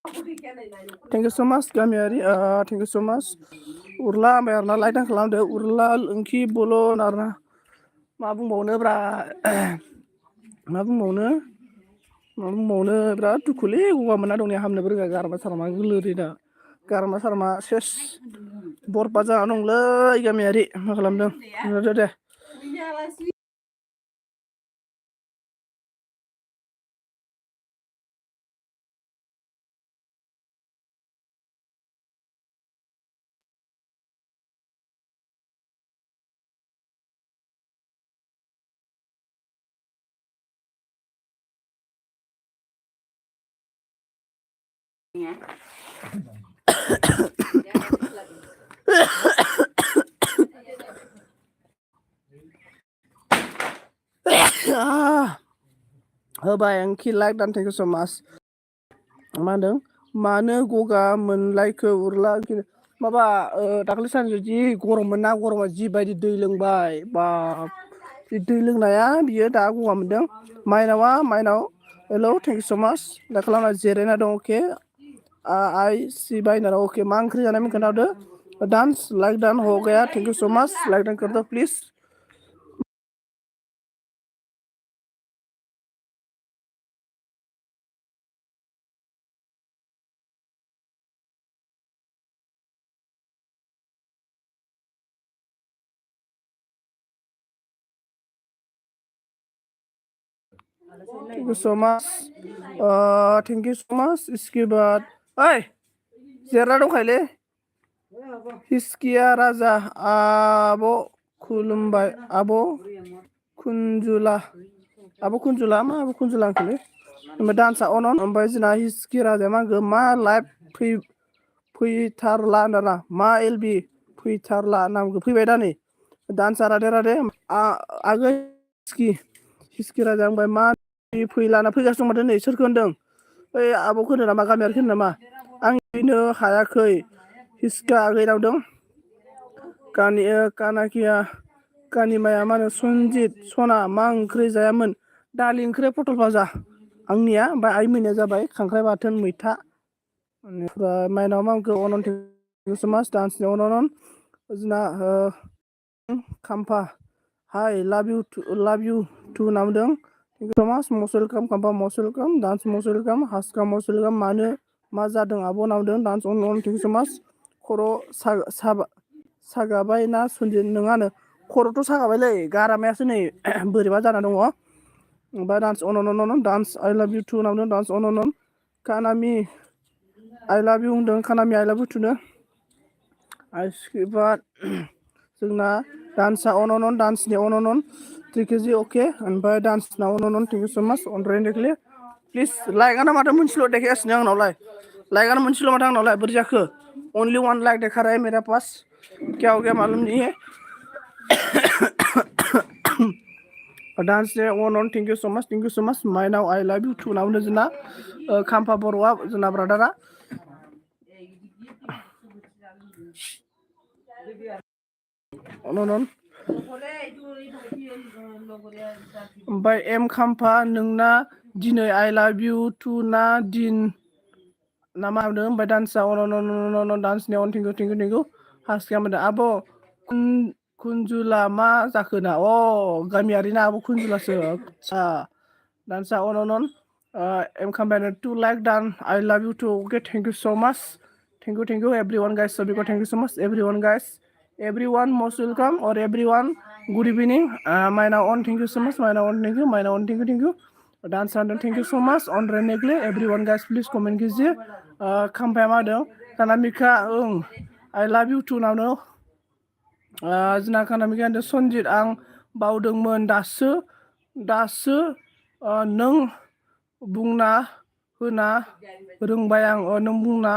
Thank you so much गामियारि thank you so much Urla आमाय आरना लाइक आन खालामदो उरला ओंखि बलो आरना मा बुंबावनो ब्रा मा बुंबावनो बिराद दुखुलै गगा मोनना दंनाया हामनोबो रोङा गारमा सारमा गोलोरै दा गारमा सारमा सेस बरबाद जाना दंलै गामियारि मा खालामदों दे होबाय आंखि लाइक दान थेंक इउ सो माच मा होनदों मानो गगा मोनलायखो उरला माबा दाखालि सानजु जि गरममोन ना गरमा जिबायदि दै लोंबाय बा दै लोंनाया बियो दा गगा मोनदों माइनाव हेलौ थेंक इउ सो माच दा खालामना जिरायना दं अके आइ सि बायनार अके मा ओंख्रि जानायमोन खोन्थाहरदो डान्स लाइक डान हो गया थेंक इउ सो माच लाइक डान कर दो please thank you so much thank you so much इसके बाद ओए जेरा दंखायोलै हिस्किया राजा आब' खुलुमबाय आब' कुन्जुला मा आब' कुन्जुला आंखोलै ओमफ्राय डान्सआ अनन ओमफ्राय जोंना हिस्कि राजाया मा होनखो मा लाइभ फैथारला होनना मा एलबि फैथारला नामखौ फैबाय दा नै डान्सआ राधे आगै हिस्कि राजा ओमफ्राय मा फैलाना फैगासिनो दं माथो नै सोरखौ होनदों ओइ आब'खौ होनो नामा गामियारिखौ होनो नामा आं फैनो हायाखै हिस्का आगैनाव दं कानाकिया कानिमाया मा होनो सनजित सना मा ओंख्रि जायामोन दालि ओंख्रि पटल भाजा आंनिया ओमफ्राय आइ मोननिया जाबाय खांख्राइ बाथोन मैथा बेनिफ्राय माइनाव मा होनखो अनन मास डान्सनि अनन जोंना खाम्फा हाय लाभ इउ टु होनना बुंदों थेंक इउ मास मस्ट वेलकाम खाम्फा most welcome dance most welcome हासका मस्ट वेलकाम मानो मा जादों आब' होनना बुंदों डान्स अन थेंक इउ मास खर' सागाबाय ना सनजित नोङानो खर'थ' सागाबायलै गारामायासो नै बोरैबा जाना दङ ओमफ्राय dance on dance I love you too होनना बुंदों डान्स अन कानामि आइ लाभ इउ होनदों कानामि आइ लाभ इउ टुनो बाद जोंना डान्सआ अन डान्सनि अन 3 केजि अके ओमफ्राय डान्सना अन थेंक इउ सो माच अनद्रायनो देख्ले प्लिज लाइकआनो माथो मोनसेल' देखायगासिनो आंनावलाय लाइकआनो मोनसेल' माथो आंनावलाय बोरै जाखो ओनलि 1 लाइक देखा रहा है मेरा पास क्या हो गया मालूम नहीं है डांस डे अन थेंक यू सो मच माइनाव आई लव यू टू नावनो जोंना खाम्फा बर'आ जोंना ब्रादारा अन ओमफ्राय एम खाम्फा नोंना दिनै आइ लाभ इउ टु ना दिन ना मा होनदों ओमफ्राय डान्सआ अन डान्सनि अन थेंक इउ हासकिया मोनदों आब' कुन्जुला मा जाखो ना गामियारि ना आब' कुन्जुलासो आदसा डान्सआ अन एम खाम्फाया 2 लाइक डान I love you too okay thank you so much thank you everyone guys सबिको thank you so much everyone guys everyone most welcome or everyone good evening माइनाव on thank you so much माइनाव on thank you dance आंदों thank you so much on रेनेगले everyone guys please comment कीजिए खाम्फाया मा होदों कानामिका ओं I लाभ इउ टू नावनो जोंना कानामिका होनदों सनजित आं बावदोंमोन दासो नों बुंना होना रोंबाय आं नों बुंना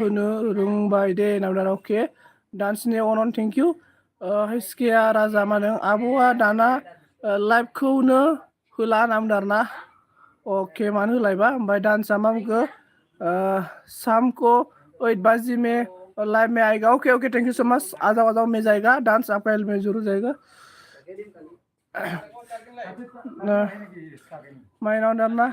होनो रोंबाय दे नावदा अके डान्सनि अन थेंक इउ हिस्किया राजा मा होनो आब'आ दाना लाइभखौनो होला होनना बुंदों आरोना अके मानो होलायबा ओमफ्राय डान्सआ मा बुंखो शाम को 8 बजे में लाइव में आएगा okay thank you so much आ जाओ में जाएगा डांस आपका एल में जरूर जाएगा माइनाव दाना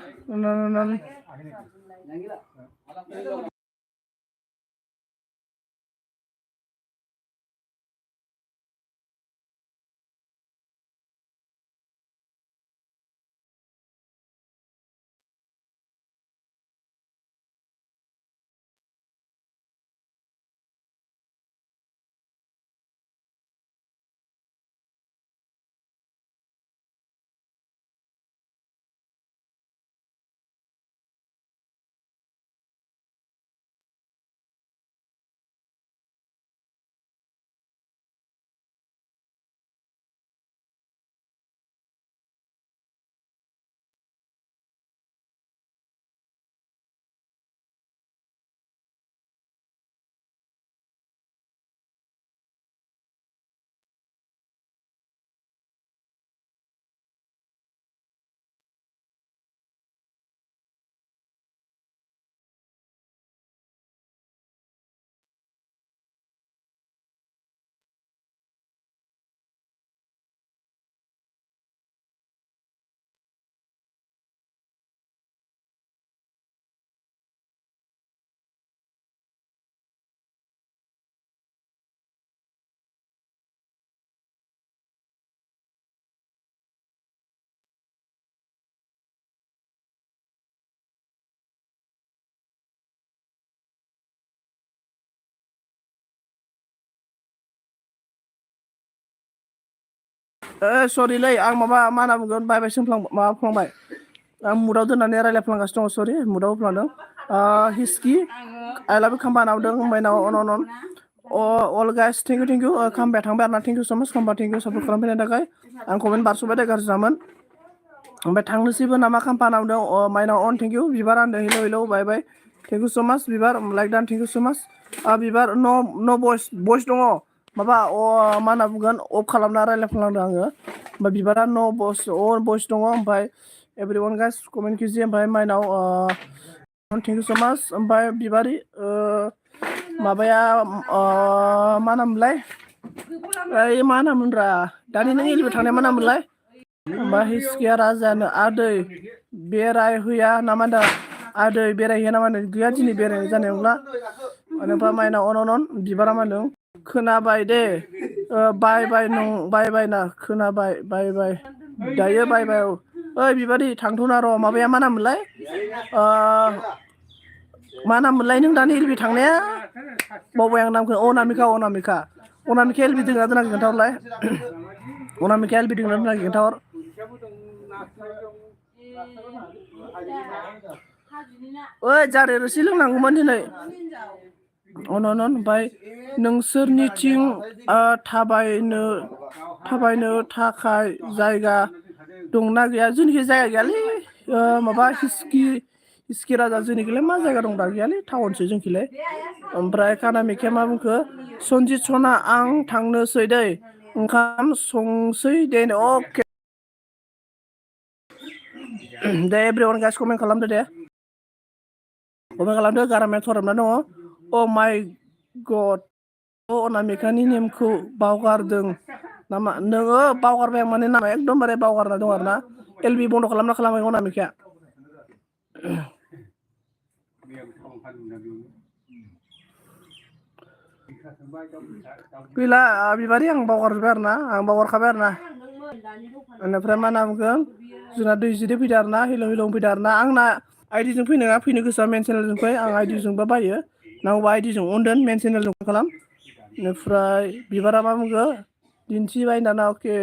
सरिलै आं माबा मा होनना बुंगोन बाय बाय माबाफ्लांबाय आं मुदाव दोननानै रायलायफ्लांगासिनो दङ सरि मुदाव होफ्लांदों हिस्कि आइ लाभ इउ खाम्बा नावदों ओमफ्राय नाव अन अन अल गाइस थेंक इउ खाम्बाया थांबाय आरोना थेंक इउ स माच खाम्बा थेंक इउ सापर्ट खालामफैनायनि थाखाय आं कमेन्ट बारस'बाय दे गाज्रि जामोन ओमफ्राय थांनोसैबो नामा खाम्फा नावदों माइनाव अन थेंक इउ बिबार आन्दों hello hello bye bye thank you so much बिबार लाइक दान थेंक इउ स माच बिबार न भइस दङ माबा मा होनना बुंगोन अफ खालामना रायलायफ्लांदों आङो ओमफ्राय बिबारा भइस दङ ओमफ्राय एभ्रि वान गाइस कमेन्ट किजि ओमफ्राय माइनाव थेंक इउ स माच ओमफ्राय बिबारि माबाया मा नाममोनलाय ओइ मा नाममोनब्रा दानि नों एलिभेट थांनाया मा नाममोनलाय ओमफ्राय हिस्किया राजानो आदै बेरायहैया नामा होनदों आदै बेरायहैया नामा होनदों गैया दिनै बेरायनाय जानाय नंला ओमफ्राय माइनाव अन बिबारा मा होनदों खोनाबाय दे बाय बाय नं बाय बाय ना खोनाबाय बाय बाय दायो बाय बाय ओइ बिबारि थांथ'ना र' माबाया मा नाममोनलाय मा नाममोनलाय नों दानि एलबि थांनाया बावबाय आं नामखौ अनामिका एलबि दोंना दोनाखै खोन्थाहरलाय अनामिका एलबि दोंना दोनाखै खोन्थाहर ओइ जारे रोसि लोंनांगौमोन दिनै अन ओमफ्राय नोंसोरनिथिं थाबायनो थाखाय जायगा दंना गैया जोंनिखि जायगा गैयालै माबा हिस्कि राजा जोंनिखिलाय मा जायगा दं दा गैयालै टाउनसो जोंखिलाय ओमफ्राय कानामिकाया मा बुंखो सनजित सना आं थांनोसै दै ओंखाम संसै दे अके दे एभ्रिवान गाइस कमेन्ट खालामदो दे कमेन्ट खालामदो गारामाया थराबना दङ अ माइ गड अनामिकानि नेमखौ बावगारदों नामा नोङो बावगारबाय आं माने नामा एकदमबारे बावगारना दं आरोना एलबि बन्द' खालामना खालामाखै अनामिकाया गैला बिबारि आं बावगारजोब्बाय आरोना आं बावगारखाबाय आरोना बेनिफ्राय मा होनना बुंगोन जोंना दैजिदो फैदो आरोना हेलौ फैदो आरोना आंना आइडिजों फैनो गोसोआ मेन चेनेलजों फै आं आइडिजोंबा बायो नांगौबा आइडिजों अनदोन मेन चेनेलजों खालाम बेनिफ्राय बिबारा मा बुंखो दिन्थिबाय दाना अके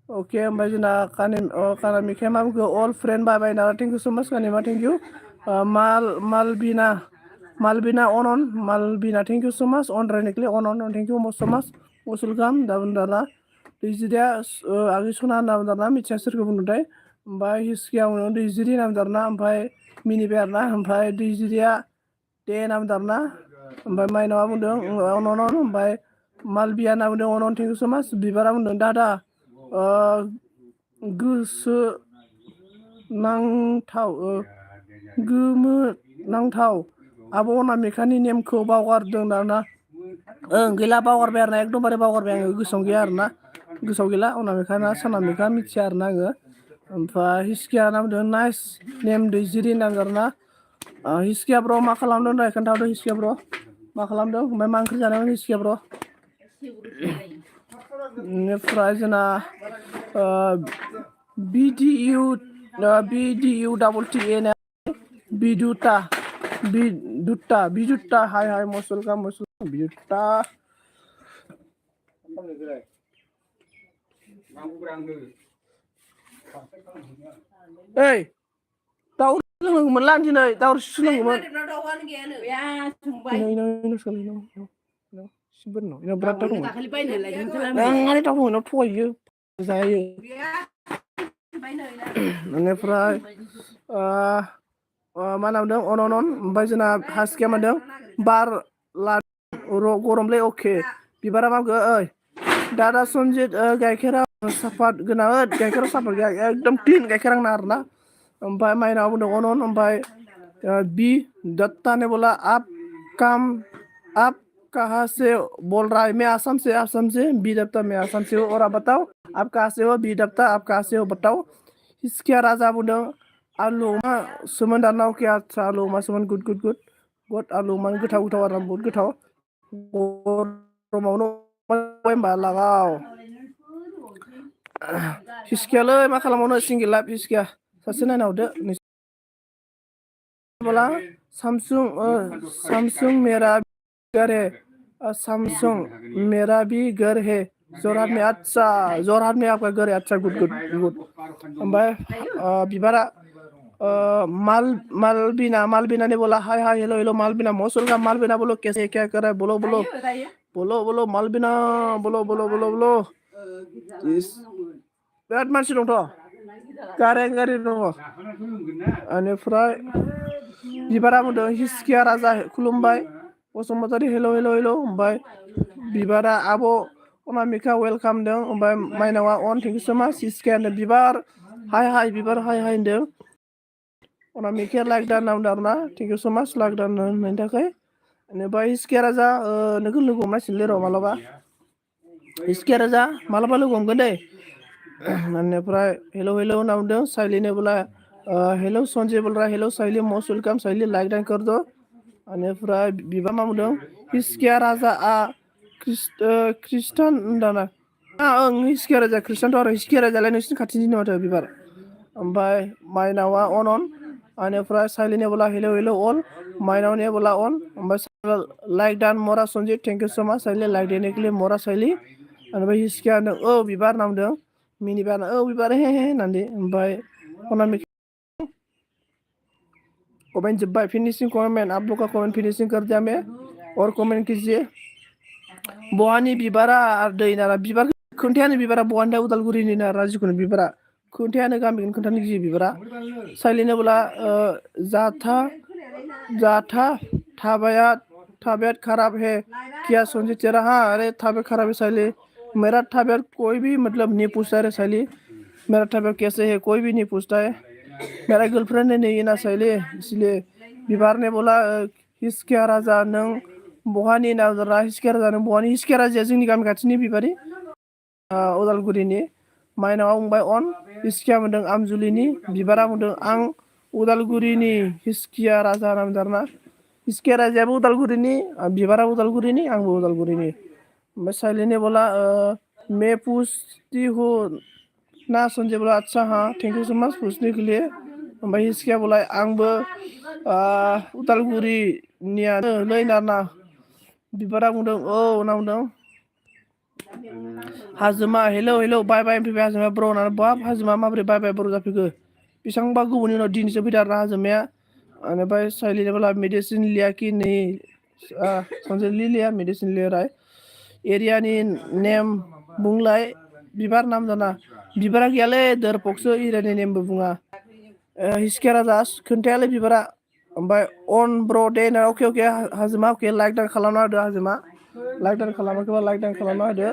ओमफ्राय जोंना कानामिकाया मा बुंखो अल फ्रेन्ड बाय बाय दाना थेंक इउ स माच कानिमा thank you मालबिना मालबिना thank you so माच अनरायनिकलि थेंक इउ स माच मुसुलगाम दाबुन दाला दैजिरिया आगै सना होनना बुंदारना मिथिया सोरखौ बुंदोंथाय ओमफ्राय हिस्कियावनो दैजिरि होनना बुंदारना ओमफ्राय मिनिबाय आरोना ओमफ्राय दैजिरिया दे होनना बुंदारना ओमफ्राय माइनावा बुंदों ओमफ्राय मालबिया होनना बुंदों अन थेंक इउ स माच बिबारा बुंदों दादा गोसो नांथाव आब' अनामिकानि नेमखौ बावगारदों दाना गैला बावगारबाय आरोना एकदमबारे बावगारबाय आङो गोसोआव गैया आरोना गोसोआव गैला अनामिका ना सनामिका मिथिया आरोना आङो ओमफ्राय हिस्किया होनना बुंदों नाइस नेम दैजिरि होनना बुंदों आरोना Hiskia bro मा खालामदों दे खोन्थाहरदो Hiskia bro मा खालामदों ओमफ्राय मा ओंख्रि जानायमोन Hiskia bro बेनिफ्राय जोंना BDU double TA बिदुता हाय मुसुलका बिदुता ओइ दाउ लोंगौमोन लान दिनै दाउ सोलोंगौमोन बिराद दाउ दङ आंहानि दाउ दङ थगायो जायो बेनिफ्राय मा नामदों अनन ओमफ्राय जोंना हासकिया मादों बार गरमलै अके बिबारा मागो ओइ दादा सनजित गाइखेरा साफात गोनां गाइखेरा साफात गैया एकदम क्लिन गाइखेर आंना आरोना ओमफ्राय माइनाव बुंदों अनन ओमफ्राय बी दत्ता ने बोला आप कहाँ से बोल रहा है मैं आसाम से बी दत्ता मैं आसाम से हूँ और आप बताओ आप कहाँ से हो बी दत्ता आप कहाँ से हो बताओ हिसकिया राजा बुंदों आलु मा सोमोन दानाव क्या आलु मा सोमोन गुड आलु मा गोथाव आरो बहुद गोथाव गरमावनो होमबा लागाव हिसकियालै मा खालामबावनो सिंगेल लाइफ हिसकिया सासे नायना हरदो बोला सैमसंग मेरा घर है सैमसंग मेरा भी घर है जोरहाट में अच्छा जोरहाट में आपका घर है अच्छा गुड ओमफ्राय बिबारा मालबिना ने बोला हाय हेलो मालबिना मौसुल का मालबिना बोलो कैसे क्या कर रहा है बोलो मालबिना बोलो बिराद मानसि दंथ' गारि दङ बेनिफ्राय बिबारा बुंदों हिसकिया राजा खुलुमबाय बसुमतारी हेलो ओमफ्राय बिबारा आब' अनामिका वेलकाम होनदों ओमफ्राय माइनावा अन थेंक इउ सो माच हिसकिया होनदों बिबार हाय बिबार हाय होनदों अनामिकाया लाइक दान होनदों आरोना थेंक इउ सो माच लाइक दान होनायनि थाखाय बेनिफ्राय हिसकिया राजा नोंखौ लोगो हमनांसिगोनलै र' मालाबा हिसकिया राजा मालाबा लोगो हमगोन दै बेनिफ्राय हेलो होनना बुंदों साइलिने बोला हेलो संजय बोल रहा हेलो साइली मोस्ट वेलकम साइली लाइक डाइन कर दो बेनिफ्राय बिबा मा बुंदों हिसकिया राजा खृष्टान होनदाना ओं हिसकिया राजा खृष्टानथ' आरो हिसकिया राजालाय नोंसिनि खाथिनि माथो बिबार ओमफ्राय माइनावा अन बेनिफ्राय साइलिने बोला हेलो अल माइनावने बोला अन ओमफ्राय लाइक डान मरा संजय थेंक इउ सो माच साइली लाइक देने के लिए मरा साइली ओमफ्राय हिसकिया होनदों बिबार नामदों मिनिबार बिबार हे होननानै ओमफ्राय अनामिका कमेंट जोब्बाय फिनिशिंग कमेंट आप लोग का कमेंट फिनिशिंग कर दिया मैं और कमेंट कीजिए बहानि बिबारा दै नारा बिबार खोन्थायानो बिबारा बहानि उदालगुरिनि नारा जिखुनु बिबारा खोन्थायानो गामिखौनो खोन्थानो गियो बिबारा साइलिनो बोला जाथा तबीयत खराब है क्या संजय तेरा हाँ अरे तबीयत खराब है साइली मेरा तबीयत कोई भी मतलब नहीं पूछता है साइली मेरा तबीयत कैसे है कोई भी नहीं पूछता है मेरा गर्लफ्रेंड नहीं है ना साइली इसलिए बिबार ने बोला हिसकिया राजा नों बहानि नाजरा हिसकिया राजा नों बहानि हिसकिया राजाया जोंनि गामि खाथिनि बिबारि उदालगुरिनि माइनावा बुंबाय अन हिसकिया बुंदों आमजुलिनि बिबारा बुंदों आं उदालगुरिनि हिसकिया राजा होनना बुंदों आरोना हिसकिया राजायाबो उदालगुरिनि बिबारा उदालगुरिनि आंबो उदालगुरिनि ओमफ्राय साइलिने बोला मैं पूछती हूँ ना संजय बोला अच्छा हाँ थैंक यू सो मच पूछने के लिए ओमफ्राय हिसकिया बोला आंबो उदालगुरिनियानोलै नाना बिबारा बुंदों होनना बुंदों हाजोमा हेलो बाय फैबाय हाजोमा ब्र होननानै बाब हाजोमा माबोरै बाय ब्र जाफैखो बेसेबांबा गोबावनि उनाव दिनैसो फैदों आरोना हाजोमाया बेनिफ्राय साइलिने बोला मेडिसिन लिया कि नहीं संजय लिया मेडिसिन ले रहा है एरियानि नेम बुंलाय बिबार नाम जाना बिबारा गैयालै दोरपकसो एरियानि नेमबो बुङा हिसकिया राजा खोन्थायालै बिबारा ओमफ्राय अन ब्र दे अके हाजोमा अके लाइक डान खालामना होदो हाजोमा लाइक डान खालामाखैबा लाइक डान खालामना होदो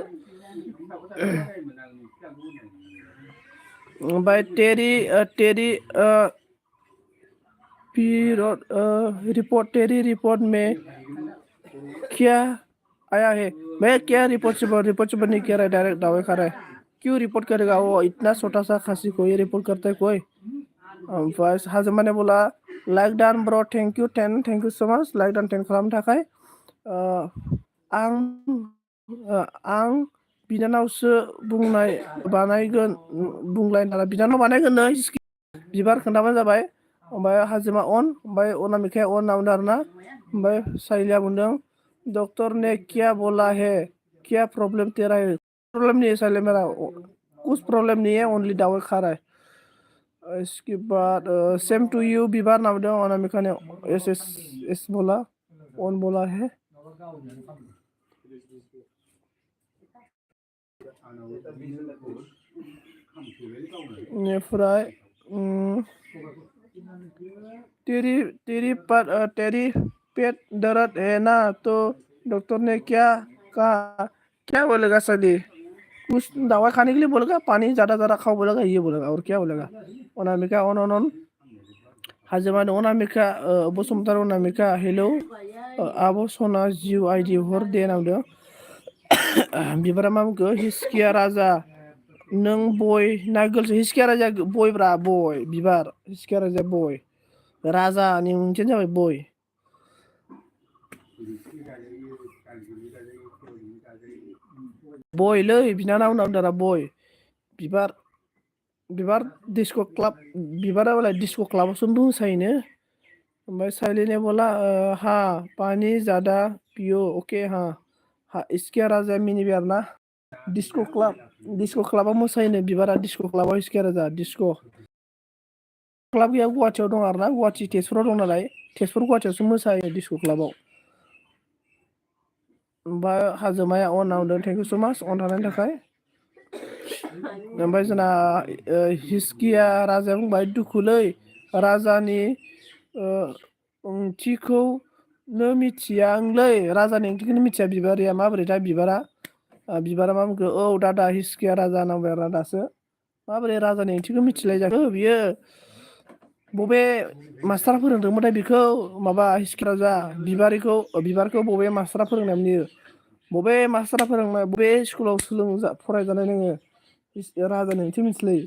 ओमफ्राय टेरि रिपोर्ट में क्या आया है मैं क्या रिपोर्ट से नहीं किया रहा है डायरेक्ट दावे खा रहा है क्यों रिपोर्ट करेगा वो इतना छोटा सा खासी को ये रिपोर्ट करता है कोई ओमफ्राय हाजोमा ने बोला लाइक डान ब्र थेंक यू 10 थेंक यू सो माच लाइक डान 10 खालामनो थाखाय आं बिनानावसो बुंनाय बानायगोन बुंलाय नाला बिनानाव बानायगोन नै बिबार खोन्थाबानो जाबाय ओमफ्राय हाजिमा अन ओमफ्राय अनामिकाया अन नावदों आरोना ओमफ्राय साइलिया बुंदों डॉक्टर ने क्या बोला है क्या प्रॉब्लम तेरा है प्रॉब्लम नहीं है साइलिया मेरा कुछ प्रॉब्लम नहीं है ओनली दवाई खा रहा है इसके बाद सेम टू यू बिबार नावदों अनामिका ने एस एस एस बोला ऑन बोला है बेनिफ्राय तेरी पेट दर्द है ना तो डॉक्टर ने क्या कहा क्या बोलेगा सली कुछ दवा खाने के लिए बोलेगा पानी ज़्यादा ज़्यादा खाओ बोलेगा ये बोलेगा और क्या बोलेगा अनामिका ऑन हाजिमान अनामिका बसुमतारी अनामिका हेलौ आब' सना जिउ आइडि हर दे नावदों बिबारा मा बुंखो हिसकिया राजा नों बय ना गोलसो हिसकिया राजा बयब्रा बय बिबार हिसकिया राजा बय राजानि ओंथियानो जाबाय बय बयलै बिनानाव नावदारा बय बिबार बिबार डिस्को क्लाब बिबारा बोला डिस्को क्लाबावसो मोसायोनो ओमफ्राय साइलिने बोला हाँ पानी ज़्यादा पियो ओके हाँ इसकिया राजा मिनि बियार ना डिस्को क्लाबाव मोसायोनो बिबारा डिस्को क्लाबाव इसकिया राजा डिस्को क्लाब गैया गुवाहाटियाव दं आरोना गुवाहाटि तेजपुराव दं नालाय तेजपुर गुवाहाटियावसो मोसायो डिस्को क्लाबाव ओमफ्राय हाजोमाया अन नावदों थेंक इउ सो माच अन थानायनि थाखाय ओमफ्राय जोंना हिसकिया राजाया बुंबाय दुखुलै राजानि ओंथिखौनो मिथिया आंलै राजानि ओंथिखौनो मिथिया बिबारिया माबोरैथाय बिबारा मा बुंखो औ दादा हिसकिया राजा नांबाय आरोना दासो माबोरै राजानि ओंथिखौ मिथिलाय जाखो बियो बबे मास्टारा फोरोंदोंमोनथाय बेखौ माबा हिसकिया राजा बिबारखौ बबे मास्टारा फोरोंनायमोन बियो बबे मास्टारा फोरोंनाय बबे स्कुलाव फरायजानाय नोङो राजानि ओंथि मिथिलै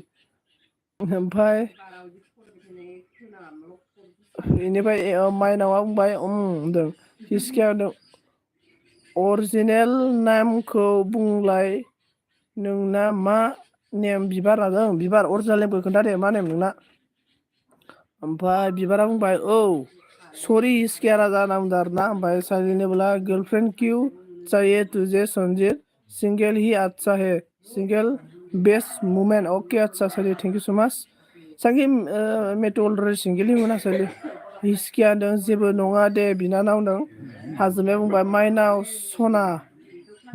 ओमफ्राय बेनिफ्राय माइनावा बुंबाय होनदों हिसकिया होनदों अरिजिनेल नामखौ बुंलाय नोंना मा नेम बिबार लादों बिबार अरिजिनेल नेमखौ खोन्था दे मा नेम नोंना ओमफ्राय बिबारा बुंबाय औ सरि हिसकिया राजा होनना बुंदों आरोना ओमफ्राय साइलिने बोला गर्लफ्रेंड क्यों चाहिए तुझे संजीत सिंगल ही अच्छा है सिंगल बेस्ट मोमेंट ओके अच्छा सली थैंक यू सो मच सांगी मैं तो अलरेडी सिंगल ही हूँ ना सली हिसकिया होनदों जेबो नङा दे बिनानाव होनदों हाजोमाया बुंबाय माइनाव सना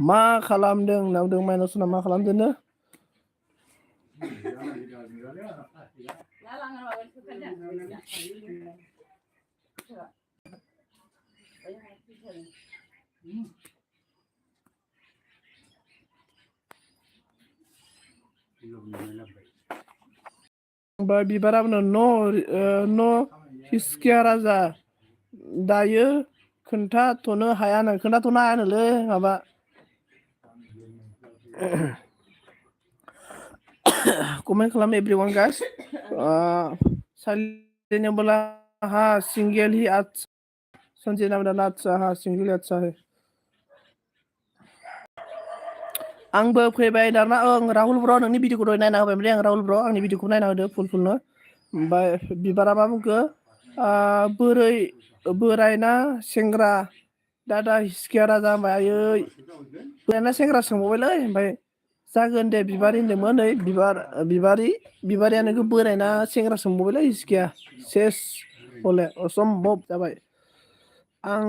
मा खालामदों होनना बुंदों माइनाव सना मा खालामदोंनो ओमफ्राय बिबारा न' हिसकिया राजा दायो खोन्थाथ'नो हायानोलै माबा कमेन्ट खालाम एभ्रिवान गाइस साइलिने बोला हाँ सिंगल ही अच्छा संजय नाम अच्छा हाँ सिंगल ही अच्छा है आंबो फैबाय दाना राहुल ब्र नोंनि भिडिअखौ दहाय नायना होबायमोनलै आं राहुल ब्र आंनि भिडिअखौ नायना होदो फुलनो ओमफ्राय बिबारा मा बुंखो बोरायना सेंग्रा दादा हिसकिया राजा होनबाय आयै बोरायना सेंग्रा सोंबावबायलै ओमफ्राय जागोन दे बिबारि होनदोंमोन नै बिबारिया नोंखौ बोरायना सेंग्रा सोंबावबायलै हिसकिया सेस हले असम्भब जाबाय आं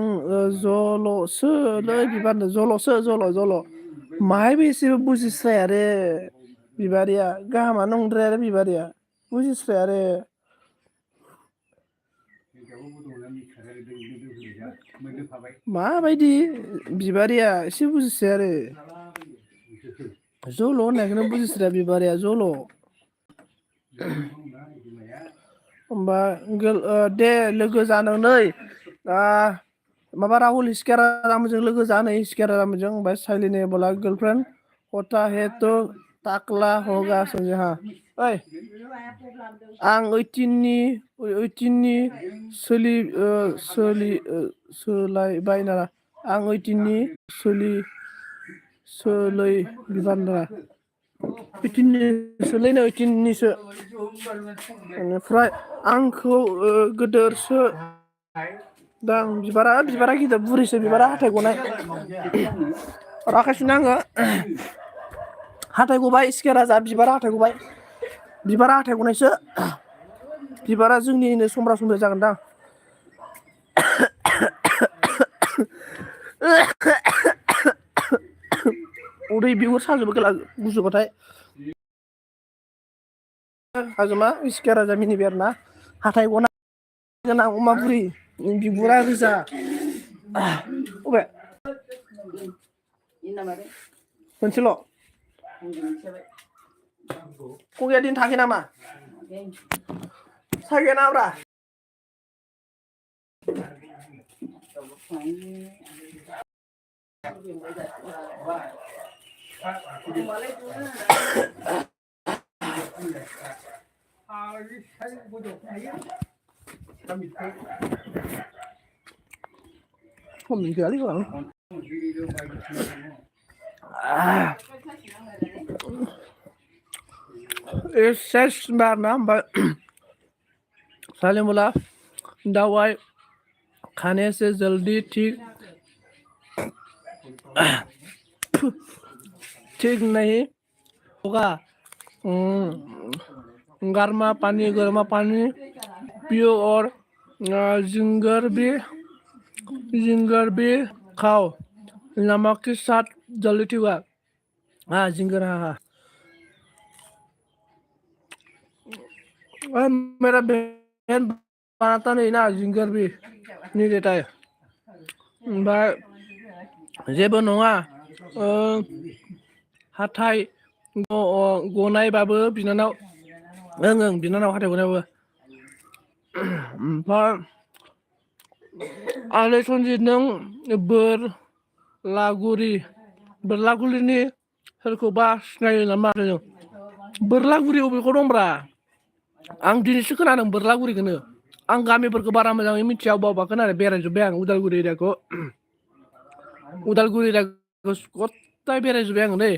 जल'सोलै बिबारनो जल' माहायबो एसेबो बुजिस्राया आरो बिबारिया गाहामानो नंद्राया आरो बिबारिया बुजिस्राया आरो माबायदि बिबारिया एसे बुजिस्राया आरो जल' होननायखौनो बुजिस्राया बिबारिया जल' होमबा दे लोगो जानो नै माबा राहुल हिसकिया राजामोनजों लोगो जा नै हिसकिया राजामोनजों ओमफ्राय साइलिने बोला गर्लफ्रेंड होता है तो टाकला होगा सोंहा ओइ आं 18नि सोलायबाय ना आं 18नि सोलै बिबान ना 18निसो बेनिफ्राय आंखौ गोदोरसो दां बिबारा गिदिर बुरिसो बिबारा हाथाय गनाय राखासिनो आङो हाथाय गबाय सिखिया राजा बिबारा हाथाय गबाय बिबारा हाथाय गनायसो बिबारा जोंनिनो समब्रा समब्रि जागोनदां उदै बिगुर साजोबो गुजुबाथाय हाजोमा सिखिया राजा मिनिबाय आरोना हाथाय गना गोनां अमा बुरि बिबुरा रोजा अबे मोनसेल' कगिया दिन थाङाखै नामा सागैया नाब्रा सेस बारना ओमफ्राय सालिमुला दवाई खाने से जल्दी ठीक नहीं होगा गर्मा पानी पियो और जिंगर भी खाओ नमक के साथ जल्दी ठीक होगा हाँ जिंगर हाँ मेरा बहन बनाता नहीं ना जिंगर भी नहीं देता है ओमफ्राय जेबो नङा हाथाय गनायबाबो बिनानाव ओं बिनानाव हाथाय गनायबाबो ओमफ्राय आले सनजित नों बोरलागुरिनि सोरखौबा सिनायो नामा बोरलागुरि अबेखौ दंब्रा आं दिनैसो खोनादों बोरलागुरिखौनो आं गामिफोरखौ बारा मोजाङै मिथिया अबा खोनादों बेरायजोब्बाय आं उदालगुरि एरियाखौ गथाय बेरायजोब्बाय आङो नै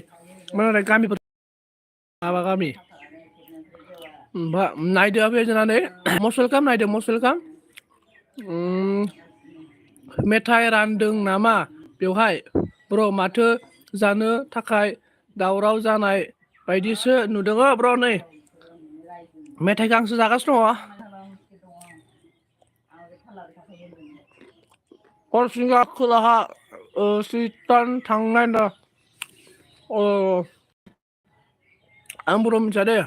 माने गामिफोर माबा गामि ओमफ्राय नायदो फैजोनानै मसलखाम नायदो मसलखाम मेथाइ रानदों नामा बेवहाय ब्र माथो जानो थाखाय दावराव जानाय बायदिसो नुदों ब्र नै मेथाइ गांसो जागासिनो दङ हरसिंगा खोलाहा सैतान थांनाय ना आं बर' मिथिया दे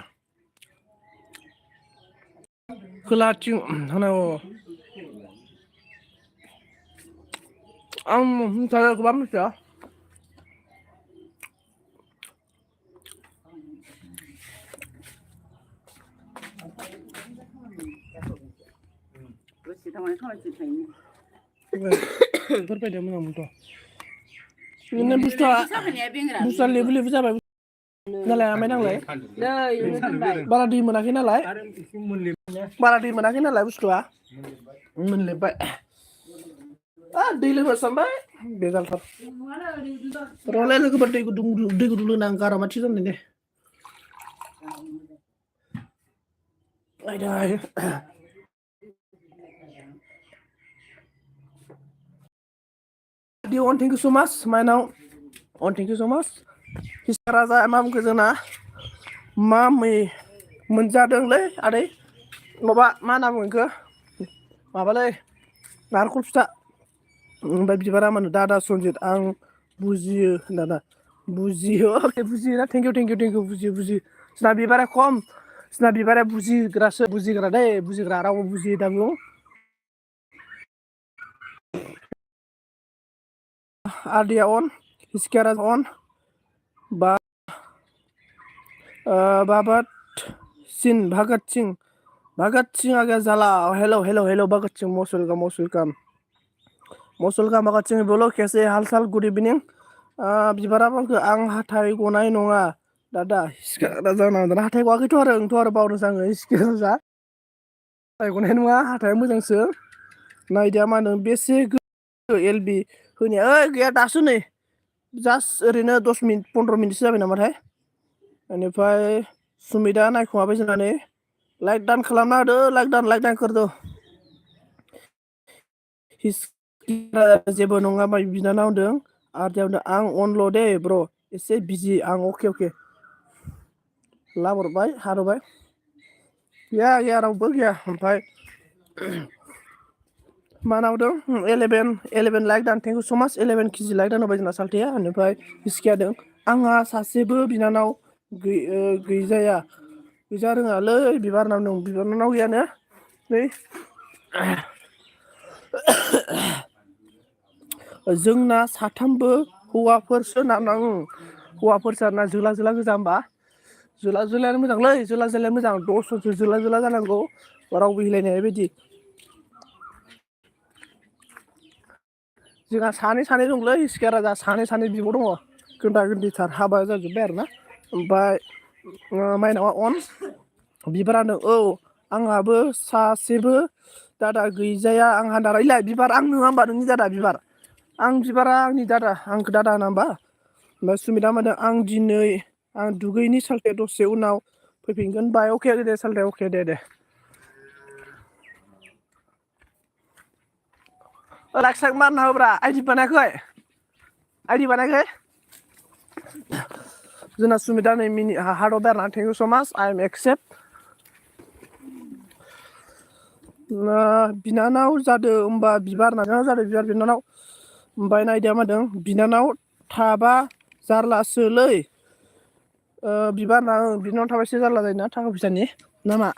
खोलाथिं आं मिथिया गोबां मिथिया फोरबायदि मोजांमोनथ' बिदिनो बुस्थुआ लेबु जाबाय नालाय आमाय नांलाय बारा दै मोनाखै नालाय बुस्थुआ मोनलेबबाय दै लोंनो सानबाय बेजालथार रलाय लोगोफोर दै गुदुं लोंना आं गारामा थि जानाय दे Thank you so much माइनाव thank you so much हिस्सा राजा मा बुंखो जोंना मा मोनजादोंलै आदै माबा मा होनना बुङो बेखौ माबालै नारेंखल फिथा ओमफ्राय बिबारा मा होनो दादा सनजित आं बुजियो दादा बुजियो बुजियोना थेंक इउ बुजियो जोंना बिबारा खम जोंना बिबारा बुजिग्रा दै बुजिग्रा रावबो बुजियो दा बुं आदिया अन हिस्कियारा अन भगत सिंह आ गया जाला हेलो भगत सिंह मसुलकाम भगत सिंह बोलो कैसे हाल चाल गुड इवनिंग बिबारा बुंखो आं हाथाय गनाय नङा दादा सिखारा जाना हाथाय गवाखैथ' आरो बावदोंसो आङो सिखारा जा हाथाय गनाय नङा हाथाया मोजांसो नायदिया मा होनो बेसे एलबि होनाया ओइ गैया दासो नै जास्ट ओरैनो 10 मिनिट 15 मिनिटसो जाबाय नामाथाय बेनिफ्राय सुमिदा नायखुमाबाय जोंनानै लाइक दान खालामना होदो लाइक दान करदो जेबो नङा माय बिनानाव होनदों आरो आं अनल' दे ब्र' एसे बिजि आं अके लाहरबाय हारबाय गैया रावबो गैया ओमफ्राय मानावदों 11 लाइक दान थेंक इउ स माच 11 केजि लाइक दान होबाय जोंना सालथेया बेनिफ्राय हिसकियादों आंहा सासेबो बिनानाव गैजाया गैजा रोङालै बिबारनाव दं बिबारनाव गैयानो नै जोंना साथामबो हौवाफोरसो नां हौवाफोरसो ना जोला गोजा होमबा जोलायानो मोजांलै जोलाया मोजां 10 जनसो जोला जानांगौ रावबो हिलायनो हायै बायदि जोंहा सानै दंलै सिखाया राजा सानै बिब' दङ गोनदा-गोनदिथार हाबा जाजोब्बाय आरोना ओमफ्राय माइनावआ अन बिबारानो औ आंहाबो सासेबो दादा गैजाया आंहा दादा इलाय बिबार आं नङा होमबा नोंनि दादा बिबार आं बिबारा आंनि दादा आंखौ दादा होना होमबा ओमफ्राय सुमिदा होनदों आं दिनै दुगैनि सालथे दसे उनाव फैफिनगोन बाय अके दे सालथे अके दे लाइक साइक मारना होब्रा आइदि बानायाखै जोंना सुमिदा नै मिनि हार्टआव बेरना थेंक इउ स माच आइ एम एक्सेप्ट बिनानाव जादों होमबा बिबार नाजानाव जादों बिबार बिनानाव ओमफ्राय नायदिया मादों बिनानाव थाबा जारलासोलै बिनानाव थाबा एसे जारला जायोना थाखा फैसानि नामा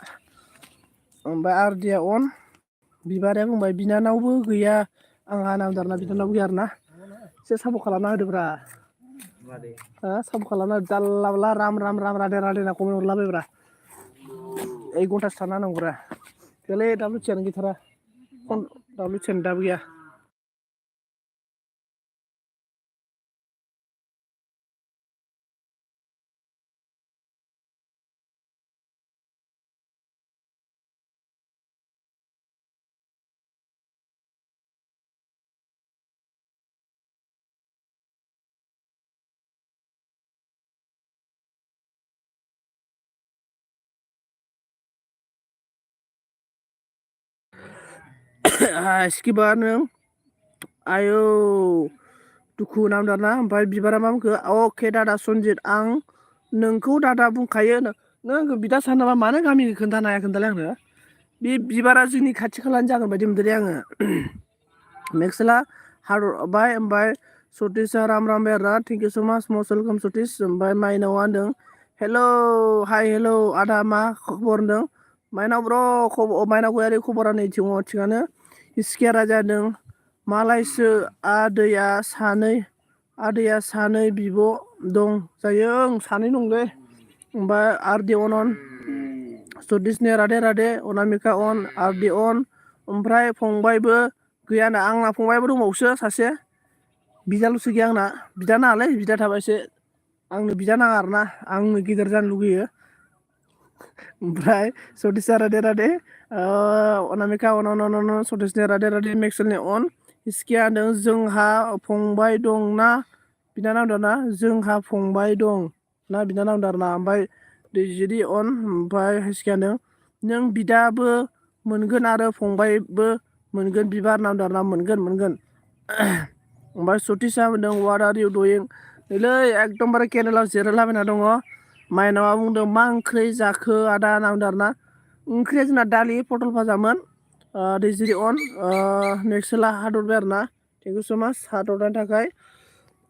ओमफ्राय आरदिया अन बिबारा बुंबाय बिनानावबो गैया आंहा नामदारना बिनानावबो गैया आरोना एसे सापर्ट खालामना होदोब्रा सापर्ट खालामना होदो जारला मोनला राम राधे होनना कमेन्ट हरलाबायब्रा 1 घन्टासो थाना होनांगौब्रा गैयालै WC'यानो गैथारा WC'यानो दाबो गैया स्किपा नों आयौ दुखु नांदोंना ओमफ्राय बिबारा मा बुंखो अके दादा सनजित आं नोंखौ दादा बुंखायो नों बिदा सानाबा मानो गामिखौ खोन्थानो हाया खोन्थालाय आंनो बे बिबारा जोंनि खाथि खालानि जागोन बायदि मोनदोंलै आङो मेक्सेला हारबाय ओमफ्राय सतिसा राम बे आरोना थेंक इउ स माच मस्ट वेलकाम सतिस ओमफ्राय माइनावा होनदों हेल' हाय हेल' आदा मा खबर होनदों माइनाव ब्र' माइनाव गयारि खबरा नै थिगानो हिसकिया जादों मालायसो आदैया सानै बिब' दं जायो सानै दंलै ओमफ्राय आरदि अनन सतिसनि राधे अनामिका अन आरदि अन ओमफ्राय फंबायबो गैयाना आंना फंबायबो दंबावोसो सासे बिदाल'सो गैया आंना बिदा नाङालै बिदा थाबा एसे आंनो बिदा नाङा आरोना आंनो गिदिर जानो लुगैयो ओमफ्राय सतिसा राधे अनामिका अन सतिसनि राधे मेक्सेलनि अन हिसकिया होनदों जोंहा फंबाय दं ना बिनानाव दं ना जोंहा फंबाय दं ना बिनानाव दं आरोना ओमफ्राय दैजिरि अन ओमफ्राय हिसकिया होनदों नों बिदाबो मोनगोन आरो फंबायबो मोनगोन बिबार नाम दारना मोनगोन ओमफ्राय सतिसा होनदों वाट आर इउ डुइं नैलै एकदमबारे केनेलाव जिरायलाबायना दङ माइनावा बुंदों मा ओंख्रि जाखो आदा नामदों आरोना ओंख्रिया जोंना दालि पटल भाजामोन दैजिरि अन मेक्सेला हादरबाय आरोना थेंक इउ स माच हादरनायनि थाखाय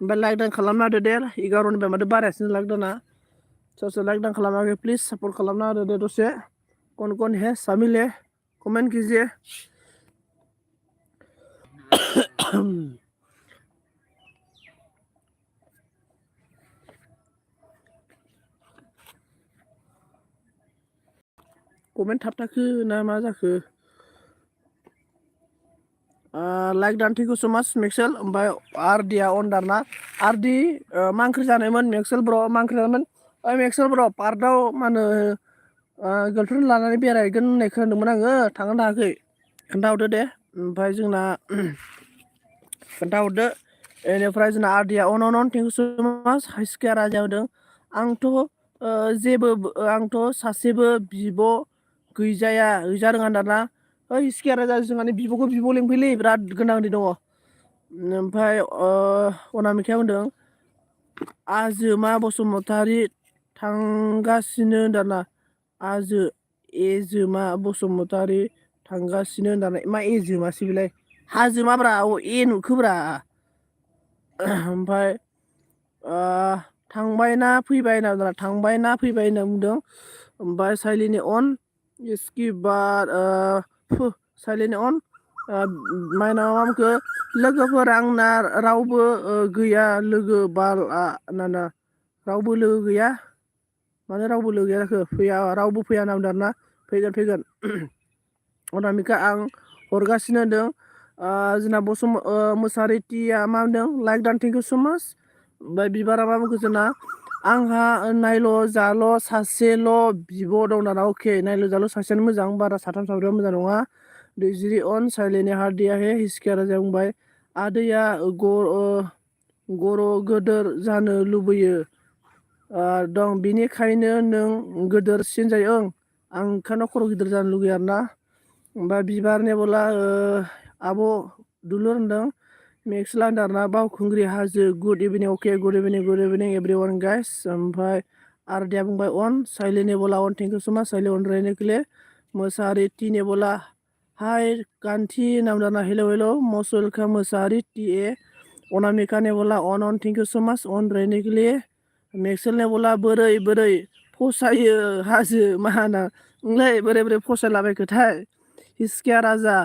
ओमफ्राय लाइक दान खालामना होदो दे 11निफ्राय माथो बारायासै लाइक दाना सोर लाइक दान खालामाखै प्लिज सापर्ट खालामना होदो दे दसे कौन है शामिल है कमेन्ट कीजिए कमेन्ट थाबथाखो ना मा जाखो लाइक दान थेंक इउ स माच मेक्सेल ओमफ्राय आरदिया अनदार ना आरदि मा ओंख्रि जानायमोन मेक्सेल ब्र' मा ओंख्रि जानायमोन मेक्सेल ब्र' पार्कआव मा होनो गार्लफ्रेन्ड लानानै बेरायगोन होननाय खोनादोंमोन आङो थांनो थाङाखै खोन्थाहरदो दे ओमफ्राय जोंना खोन्थाहरदो बेनिफ्राय जोंना आरदिया अन थेंक इउ सो माच हाइस्किया राजा होदों आंथ' आंथ' सासेबो बिब' गैजा रोङा दाना ओइ हिस्किया राजा जोंहानि बिब'खौ बिब' लेंफैलै बिराद गोनांथि दङ ओमफ्राय अनामिकाया होनदों आजोमा बसुमतारी थांगासिनो दाना एजोमा बसुमतारी थांगासिनो होननानै मा एजोमासै बेलाय हाजोमाब्रा ए नुखोब्रा ओमफ्राय थांबायना फैबाय होनना थांबायना फैबाय होनना बुंदों ओमफ्राय साइलिनि अन इसकि बाद साइलिनि अन माइनावखौ लोगोफोर आंना रावबो गैया लोगो ना रावबो लोगो गैया मानो रावबो लोगो गैया जाखो फैया रावबो फैया होनना बुंदों आरोना फैगोन अनामिका आं हरगासिनो होनदों जोंना मोसारिटिया मा होनदों लाइक दान थेंक इउ सो माच ओमफ्राय बिबारा मा बुंखो जोंना आंहा नायल' जाल' सासेल' बिब' दं दाना अके नायल' जाल' सासेयानो मोजां बारा साथाम साब्रैया मोजां नङा दैजिरि अन साइलेनि हार्दिया हे हिस्किया राजा बुंबाय आदैया गर' गोदोर जानो लुबैयो दं बिनिखायनो नों गोदोरसिन जायो आं ओंखायनो खर' गिदिर जानो लुगैयो आरोना ओमफ्राय बिबारनिबोला आब' दुलुर होनदों मेक्सला होनदों आरोना बावखुंग्रि हाजो गुड इभिनिं अके गुड इभिनिं एभ्रिवान गाइस ओमफ्राय आरदिया बुंबाय अन साइलेनि बोला अन थेंक इउ सो माच साइले अन रायनायखौले मोसाहारि टिने बोला हाय कान्थि नाम दाना हेल' मस्ट वेलकाम मोसाहारि टि ए अनामिका ने बोला अन थेंक इउ सो माच अन रायनायखौले मेक्सेल ने बोला बोरै फसायो हाजो मा होना बोरै फसायलाबायखोथाय हिस्किया राजा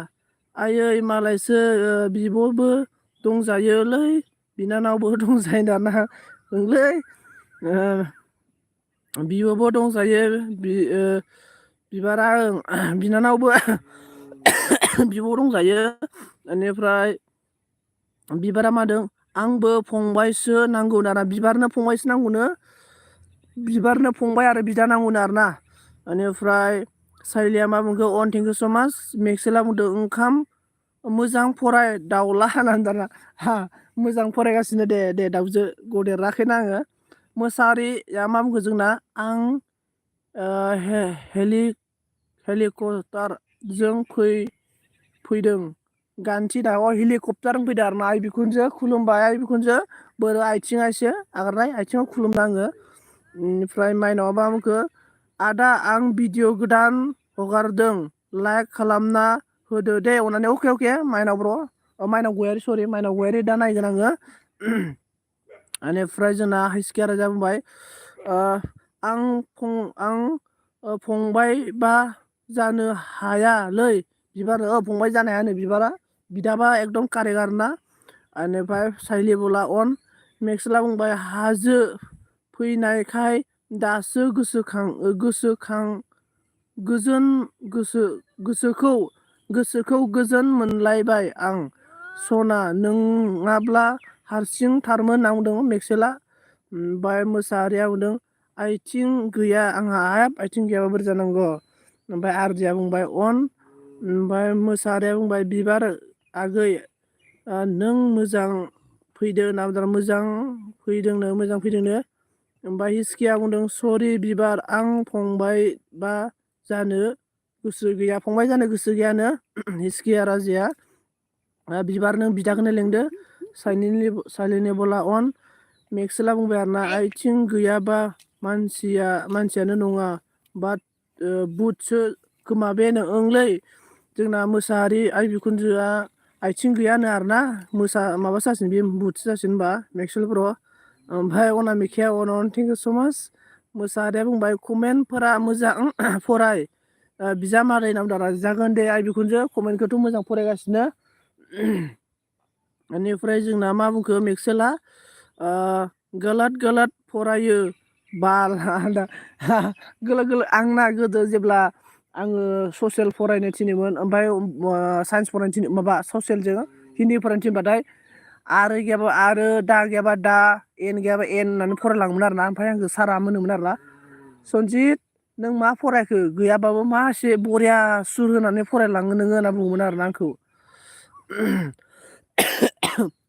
आयै मालायसो बिब'बो दंजायोलै बिनानावबो दंजायो दाना ओंलै बिब'बो दंजायो बिबारा बिनानावबो बिब' दंजायो बेनिफ्राय बिबारा मादों आंबो फंबायसो नांगौ दाना बिबारनो फंबायसो नांगौनो बिबारनो फंबाय आरो बिदा नांगौनो आरोना बेनिफ्राय साइलिया मा बुंखो अन थेंक इउ सो माच मेक्सेला बुंदों ओंखाम मोजां फराय दाउला होननानै दाना मोजां फरायगासिनो दे दाउजो गदेराखैना आङो मोसाहारिया मा बुंखो जोंना आं हेलिकप्टारजों फैदों गान्थि दाउआव हेलिकप्टारजों फैदों आरो ना आइ बिखुनजो खुलुमबाय आइ बिखुनजो बोरो आथिङा एसे आगारनाय आथिङाव खुलुमनाङो ओमफ्राय माइनावआ मा बुंखो आदा आं भिडिअ गोदान हगारदों लाइक खालामना होदो दे अननानै अके माइनाव ब्र' माइनाव गयारि सरि माइनाव गयारि दा नायगोन आङो बेनिफ्राय जोंना हाइस्किया राजा बुंबाय आं फंबायबा जानो हायालै बिबार फंबाय जानो हायानो बिबारा बिदाबा एकदम कारेक्ट आरोना बेनिफ्राय साइलि बोला अन मेक्सला बुंबाय हाजो फैनायखाय दासो गोसोखौ गोजोन मोनलायबाय आं सना नङाब्ला हारसिं थारमोन होनना बुंदों मेक्सेला ओमफ्राय मोसाहारिया बुंदों आथिं गैया आंहा आथिं गैयाबा बोरै जानांगौ ओमफ्राय आरदिया बुंबाय अन ओमफ्राय मोसाहारिया बुंबाय बिबार आगै नों मोजां फैदो होनना बुंदों मोजां फैदोंनो ओमफ्राय हिस्किया बुंदों सरि बिबार आं फंबाय जानो गोसो गैयानो हिस्किया राजाया बिबार नों बिदाखौनो लेंदो साइलेनि बोला अन मेक्सेला बुंबाय आरोना आथिं गैयाबा मानसियानो नङा बाट बुटसो खोमा बे ओंलै जोंना मोसाहारि आइ बिखुनजोआ आथिं गैयानो आरोना माबा जासिगोन बे बुटसो जासिगोन होनबा मेक्सेल ब्र' ओमफ्राय अनामिकाया अन थेंक इउ सो माच मोसाहारिया बुंबाय कमेन्टफोरा मोजां फराय बिजामादै नाम दाना जागोन दे आइ बिखुनजो कमेन्टखौथ' मोजां फरायगासिनो बेनिफ्राय जोंना मा बुंखो मेक्सेला गोलाद फरायो बाल आंना गोदो जेब्ला आङो ससियेल फरायनो थिनोमोन ओमफ्राय साइन्स फरायनो माबा ससियेलजों हिन्दी फरायनो थिनबाथाय आरो गैयाबा आरो दा गैयाबा दा एन गैयाबा एन होननानै फरायलाङोमोन आरोना ओमफ्राय आंखौ सारा मोनोमोन आरोना सनजित नों मा फरायखो गैयाबाबो मा एसे बरिया सुर होनानै फरायलाङो नोङो होनना बुङोमोन आरोना आंखौ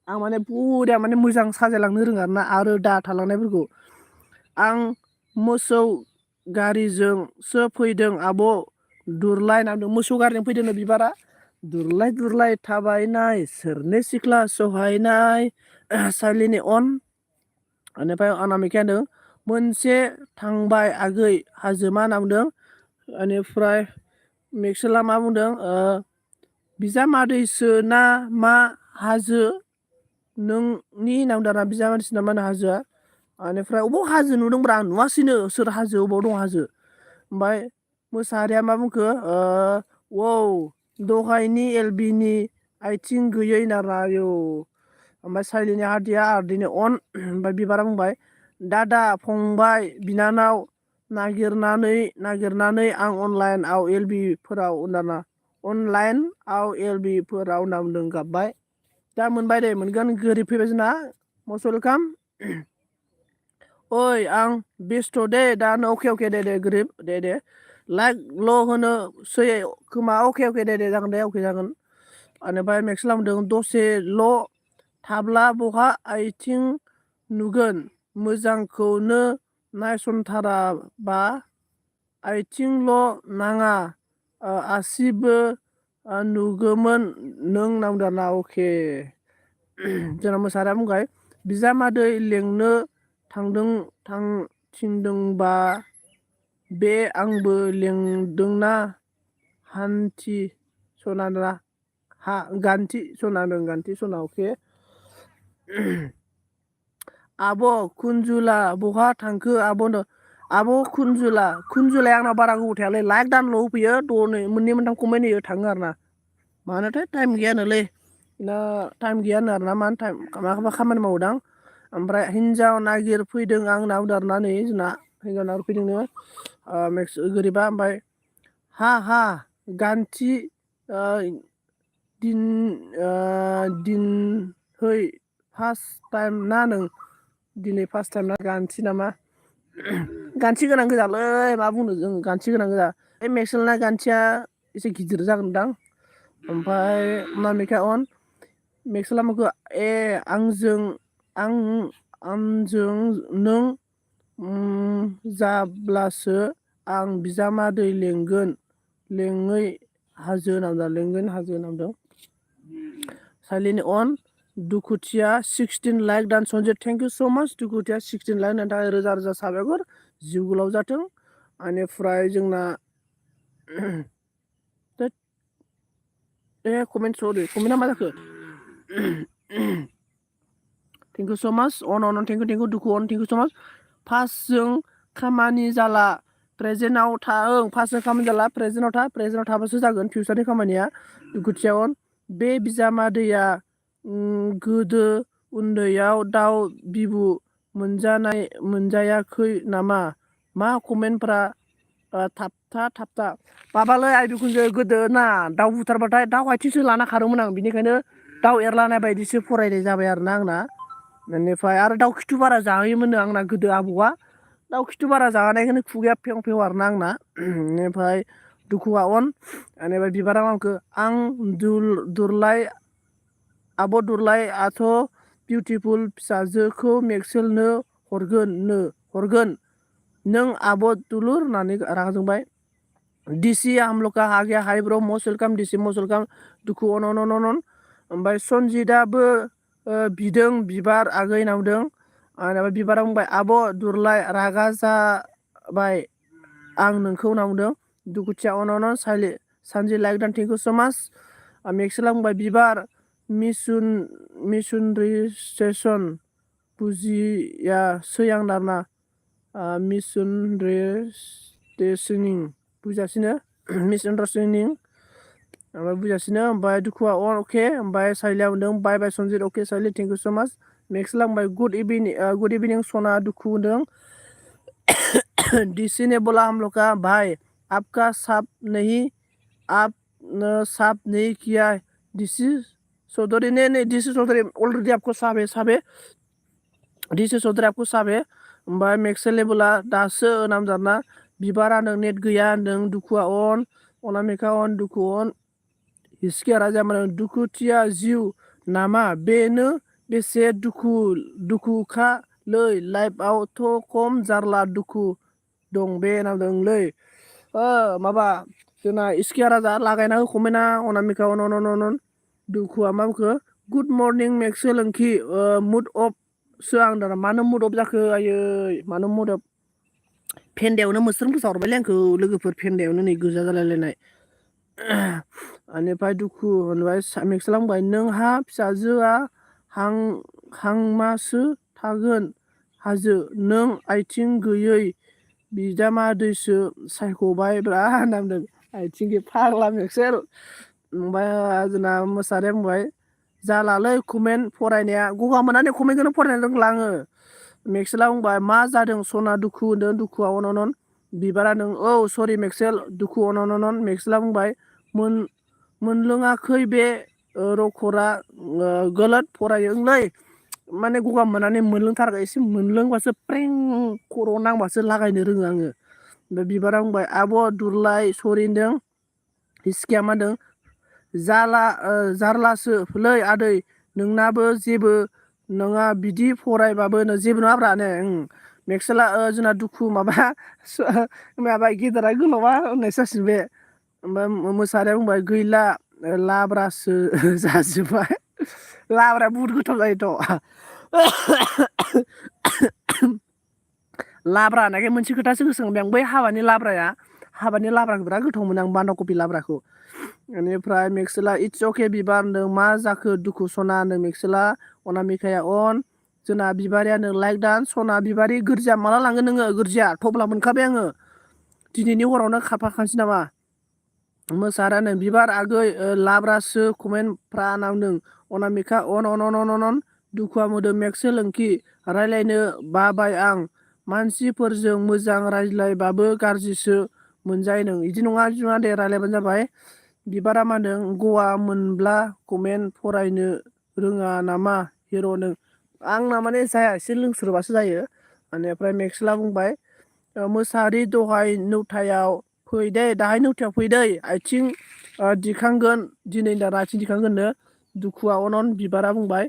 आं माने बरिया माने मोजां साजायलांनो रोङो आरोना आरो दा थालांनायफोरखौ आं मोसौ गारिजोंसो फैदों आब' दुरलाय होनना बुंदों मोसौ गारिजों फैदोंनो बिबारा दुरलाय दुरलाय थाबायनाय सोरनि सिख्ला सहायनाय सालिनि अन बेनिफ्राय अनामिकाया होनदों मोनसे थांबाय आगै हाजोमा होनना बुंदों बेनिफ्राय मेक्सेला मा बुंदों बिजामादैसो ना मा हाजो नोंनि होनना बुंदों आरोना बिजामादैसो ना मा होनो हाजोआ बेनिफ्राय अबाव हाजो नुदोंब्रा आं नुवासैनो सोर हाजो अबाव दं हाजो ओमफ्राय मोसाहारिया मा बुंखो औ दहायनि एलबिनि आथिं गैयै नारायौ ओमफ्राय साइलिनि हादिया आरदिनि अन ओमफ्राय बिबारा बुंबाय दादा फंबाय बिनानाव नागिरनानै आं अनलाइनआव एलबिफोराव अनलाइनआव एलबिफोराव होनना बुंदों गाबबाय दा मोनबाय दे मोनगोन गोरिब फैबाय जोंना मस्ट वेलकाम ओइ आं बेस्थ' दे दानो अके दे गोरिब दे लाइकल' होनोसै खोमा अके दे जागोन दे अके जागोन बेनिफ्राय मेक्स खालामदों दसेल' थाब्ला बहा आथिं नुगोन मोजांखौनो नायसनथाराबा आथिंल' नाङा आसिबो नुगौमोन नों नांदोंना अके जोंना मोसाहारिया बुंबाय बिजामादै लेंनो थिनदोंबा बे आंबो लेंदोंना गान्थि सना अके आब' कुनजुला बहा थांखो आब' कुनजुलाया आंनाव बारा गोबाव थायालै लाइक दानल' होफैयो मोननै मोनथाम कमेन्ट होयो थाङो आरोना मानोथाय टाइम गैयानोलै ना टाइम गैयानो आरोना मानो टाइम माबा खामानि मावोदां ओमफ्राय हिन्जाव नागिरफैदों आं होनना बुंदों आरोना नै जोंना हिन्जाव नागिरफैदोंनो मेक्स गोरिबा ओमफ्राय हा गान्थि दिनहै फार्स्ट टाइम ना नों दिनै फार्स्ट टाइम ना गान्थि नामा गान्थि गोनां गोजालै मा बुंनो जों गान्थि गोनां गोजा बे मेक्सेलना गान्थिया एसे गिदिर जागोनदां ओमफ्राय अनामिका अन मेक्सेला माखौ आंजों नों जाब्लासो आं बिजामादै लेङै हाजो नामदों साइलिनि अन दुखुथिया 16 लाइक दान सनजित थेंक इउ सो माच दुखुथिया 16 लाइक होनायनि थाखाय रोजा रोजा साबायखर जिउ गोलाव जाथों बेनिफ्राय जोंना कमेन्टआ मा जाखो थेंक इउ सो माच अन थेंक इउ दुखु अन थेंक इउ सो माच फार्स्टजों खामानि जाला प्रेजेन्टआव था फार्स्टजों खामानि जाला प्रेजेन्टआव थाबासो जागोन फिउचारनि खामानिया दुखुथिया अन बे बिजामादैया गोदो उन्दैयाव दाउ बिबु मोनजायाखै नामा मा कमेन्टफ्रा थाबथा माबालै आइ बिखुनजो गोदो ना दाउ बुथारबाथाय दाउ आथिंसो लाना खारोमोन आं बिनिखायनो दाउ एरलानाय बायदिसो फरायनाय जाबाय आरोना आंना बेनिफ्राय आरो दाउ खिथु बारा जाहोयोमोननो आंना गोदो आबौआ दाउ खिथु बारा जानायखौनो खुगाया फेव आरोना आंना बेनिफ्राय दुखुआ अन बेनिफ्राय बिबारा आंखौ आं आब' दुरलायआथ' बिउटिफुल फिसाजोखौ मेक्सेलनो हरगोन नों आब' दुलुर होननानै रागा जोंबाय डिसि हमलका आ गया high bro most welcome DC most welcome दुखु अन ओमफ्राय सनजितआबो बिदों बिबार आगै नावदों ओमफ्राय बिबारा बुंबाय आब' दुरलाय रागा जाबाय आं नोंखौ नावदों दुखुथिया अन सानजि लाइक दान थेंक इउ सो माच मेक्सेला बुंबाय बिबार मिसुनरिस्टेसन बुजियासै आं दाना मिसुनरिस्टेसनिं बुजियासैनो मिसआन्डारस्टेन्डिं ओमफ्राय बुजियासैनो ओमफ्राय दुखुआ अके ओमफ्राय साइलिया बुंदों बाय बाय सनजित अके साइलि थेंक इउ सो माच मेक्सेला बुंबाय गुड इभिनिं सना दुखु होनदों डीसी ने बोला हम लोग का भाई आपका साफ नहीं किया डीसी चौधरी ने डीसी चौधरी ऑलरेडी आपको साबे डीसी चौधरी आपको साबे ओमफ्राय मेक्सेल लेबेला दासो नामजादा बिबारा नों नेट गैया नों दुखुआ अन अनामिका अन दुखु अन हिसकिया राजा माने दुखुथिया जिउ नामा बेनो बेसे दुखुखा लै लाइफआवथ' खम जारला दुखु दं बे नामदोंलै माबा जोंना इस्किया राजा लागायना होखमेना अनामिका अन दुखुआ मामखो good morning मेक्सेल ओंखि mood of so आं दाना मानो मुड अफ जाखो आयै मानो मुड अफ फेन्दायावनो मोस्रोम फोसावहरबायलै आंखौ लोगोफोर फेन्दायावनो नै गोजा जालायलायनाय बेनिफ्राय दुखु होनबाय मेक्सेला बुंबाय नोंहा फिसाजोआ हांमासो थागोन हाजो नों आथिं गैयै बिजामादैसो सायख'बायब्रा होनदों आथिं गैयै फाग्ला मेक्सेल ओमफ्राय जोंना मोसारिया बुंबाय जालालै कमेन्ट फरायनाया गगा मोननानै कमेन्टखौनो फरायनो रोंला आङो मेक्सेला बुंबाय मा जादों सना दुखु होनदों दुखुआ अन'नन बिबारा नों औ सरि मेक्सेल दुखु अन'नन मेक्सेला बुंबाय मोनलोङाखै बे रखरा गलत फरायोंलै माने गगा मोननानै मोनलोंथारगौ एसे मोनलोंबासो प्रें खर' नांबासो लागायनो रोङो आङो ओमफ्राय बिबारा बुंबाय आब' दुरलाय सरि होनदों हिसकिया मा होनदों जारलासोलै आदै नोंनाबो जेबो नङा बिदि फरायबाबो जेबो नङाब्रा ने मेक्सेला जोंना दुखु माबा गेदेरा गोलावा होननायसो जासिगोन बे ओमफ्राय मोसारिया बुंबाय गैला लाब्रासो जाजोब्बाय लाब्राया बुहुद गोथाव जायोथ' लाब्रा होननायखाय मोनसे खोथासो गोसोखांबाय आं बै हाबानि लाब्राखौ बिराद गोथाव मोनो आं बान्दा कफि लाब्राखौ बेनिफ्राय मेक्सेला इट्स अके बिबार होनदों मा जाखो दुखु सना होनदों मेक्सेला अनामिकाया अन जोंना बिबारियानो लाइक दान सना बिबारि गोरजिया माला लांगोन नोङो गोरजिया थफ्ला मोनखाबाय आङो दिनैनि हरावनो खारफाखानोसै नामा मोसारानो बिबार आगै लाब्रासो कमेन्टफ्रा नांदों अनामिका अन दुखुआ मोदोम मेक्सेल ओंखि रायलायनो बाबाय आं मानसिफोरजों मोजां रायज्लायबाबो गाज्रिसो मोनजायो नों बिदि नङा दे रायज्लायबानो जाबाय बिबारा मा होनदों गवा मोनब्ला कमेन्ट फरायनो रोङा नामा हिर' नों आंना माने जाया एसे लोंस्रोबासो जायो बेनिफ्राय मेक्सेला बुंबाय मोसाहारि दहाय नौथायाव फै दे दाहाय नौथायाव फै दै आथिं दिखांगोन दिनै दाना आथिं दिखांगोननो दुखुआ अनन बिबारा बुंबाय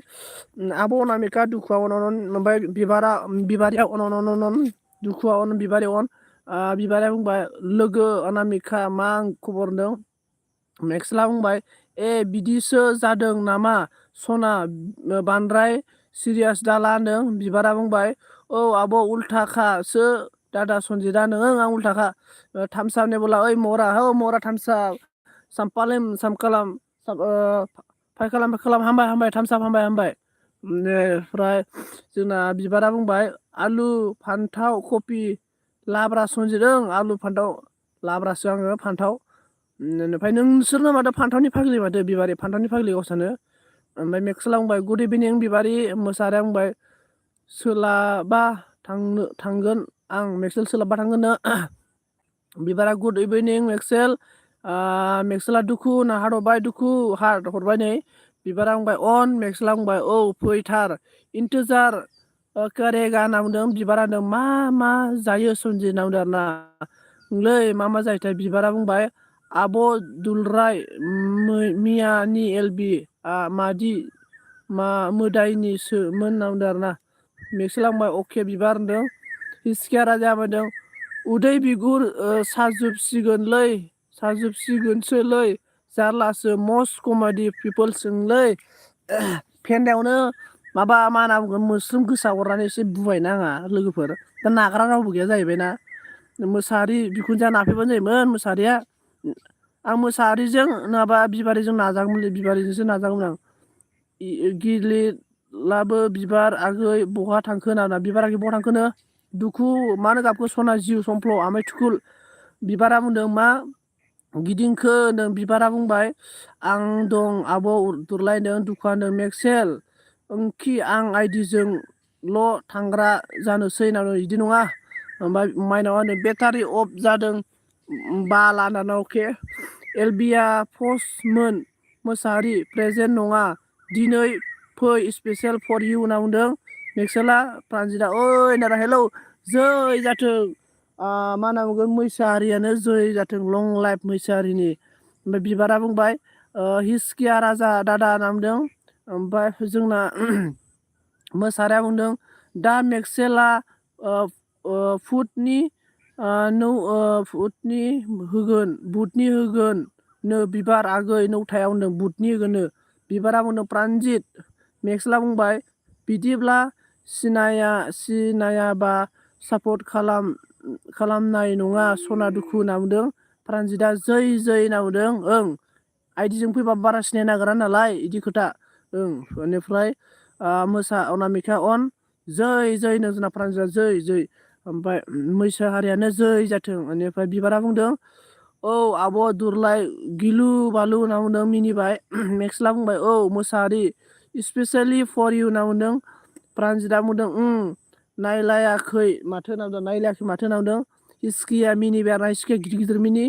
आब' अनामिका दुखुआ अनन ओमफ्राय बिबारिया अन दुखुआ अन बिबारि अन बिबारिया बुंबाय लोगो अनामिका मा खबर होनदों मेक्सेला बुंबाय बिदिसो जादों नामा सना बांद्राय सिरियास दाला होनदों बिबारा बुंबाय औ आब' उल्थाखासो दादा सन्जिता नों आं उल्थाखा थामसाबनि बोला ओइ मरा थामसाब सामपालेम सामकालाम फाय खालाम हामबाय थामसाब हामबाय ओमफ्राय जोंना बिबारा बुंबाय आलु फान्थाव कफि लाब्रा सनजिदों आलु फान्थाव लाब्रासो आङो फान्थाव ओमफ्राय नोंसोरनो माथो फान्थावनि फाग्लि माथो बिबारि फान्थावनि फाग्लि गावसानो ओमफ्राय मेक्सेला बुंबाय गुड इभिनिं बिबारि मोसारिया बुंबाय सोलाबा थांगोन आं मेक्सेल सोलाबा थांगोननो बिबारा गुड इभिनिं मेक्सेला दुखु ना हार्ट हरबाय दुखु हार्ट हरबाय नै बिबारा बुंबाय अन मेक्सेला बुंबाय औ फैथार इन्टजार कारेगा होनना बुंदों बिबारा होनदों मा जायो सन्जि होनना बुंदों आरोना लै मा जायोथाय बिबारा बुंबाय आब' दुलराय मियानि एलबि मादि मोदायनिसोमोन होनना बुंदों आरोना मेक्सेला बुंबाय अके बिबार होनदों हिसकिया राजा बुंदों उदै बिगुर साजोबसिगोनसोलै जारलासो मस्ट कमेडि पिपोलसोंलै फेन्दायावनो मा होनना बुंगोन मोस्रोम गोसा हरनानै एसे बुबायना आंहा लोगोफोर दा नाग्रा रावबो गैया जाहैबायना मोसाहारि बिखुनजोआ नाफैबानो जायोमोन मोसाहारिया आं मोसाहारिजों नङाबा बिबारिजों नाजागौमोनलै बिबारिजोंसो नाजागौमोन आं गिलिलाबो बिबार आगै बहा थांखो होनना बिबार आगै बहा थांखोनो दुखु मानो गाबखो सना जिउ समफ्ल' आमाय थुखुल बिबारा बुंदों मा गिदिंखो होनदों बिबारा बुंबाय आं दं आब' दुरलायदों दुखुआ होनदों मेक्सेल ओंखि आं आइडिजोंल' थांग्रा जानोसै होनना बिदि नङा ओमफ्राय माइनावा होनदों बेटारि अफ जादों बाला होनना अके एलबिया पस्टमोन मोसाहारि प्रेजेन्ट नङा दिनै फै स्पेसियेल फर इउ होनना बुंदों मेक्सेला प्रान्जिता ओइ नारा हेलौ जै जाथों मा होनना बुंगोन मैसो हारियानो जै जाथों लं लाइफ मैसो हारिनि ओमफ्राय बिबारा बुंबाय हिसकिया राजा दादा होनना बुंदों ओमफ्राय जोंना मोसारिया बुंदों दा मेक्सेला फुटनि फुटनि होगोन बुटनि होगोन नो बिबार आगै नौथायाव होनदों बुटनि होगोननो बिबारा बुंदों प्रान्जित मेक्सला बुंबाय बिदिब्ला सिनायाबा सापर्ट खालामनाय नङा सना दुखु होनना बुंदों प्रान्जितआ जै होनना बुंदों ओं आइडिजों फैबा बारा सिनाय नागिरा नालाय बिदि खोथा ओं बेनिफ्राय अनामिका अन जै नो जोंना प्रान्जितआ जै ओमफ्राय मैसो हारियानो जै जाथों बेनिफ्राय बिबारा बुंदों औ आब' दुरलाय गिलु बालु होनना बुंदों मिनिबाय मेक्सला बुंबाय औ मोसाहारि स्पेसियेलि फर इउ होनना बुंदों प्रान्जितआ बुंदों नायलायाखै माथो होनना बुंदों हिसकिया मिनिबाय आरोना हिसकिया गिदिर गिदिर मिनि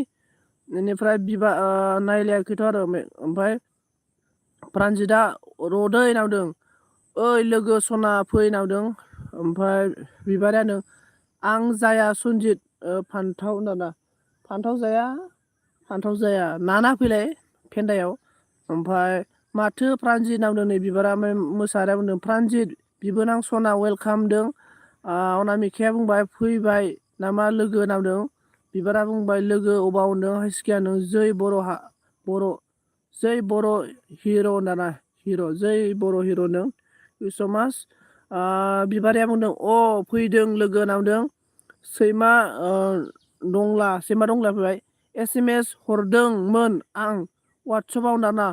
बेनिफ्राय नायलायाखैथ' आरो ओमफ्राय प्रान्जितआ रदै होनना बुंदों ओइ लोगो सना फै होनना बुंदों ओमफ्राय बिबारानो आं जाया सनजित फान्थाव दाना फान्थाव जाया नाना फैलाय फेन्दायाव ओमफ्राय माथो प्रान्जित होनना बुंदों नै बिबारा मोसाहारिया बुंदों प्रान्जित बिबोनां सना वेलकाम होनदों अनामिकाया बुंबाय फैबाय नामा लोगो होनना बुंदों बिबारा बुंबाय लोगो अबाव होनदों हिसकिया नों जै बर' हिर' होनदाना जै बर' हिर' नों समाज बिबारिया बुंदों फैदों लोगो होनना बुंदों सैमा दंला फैबाय SMS हरदोंमोन आं वाट्सएपआव दाना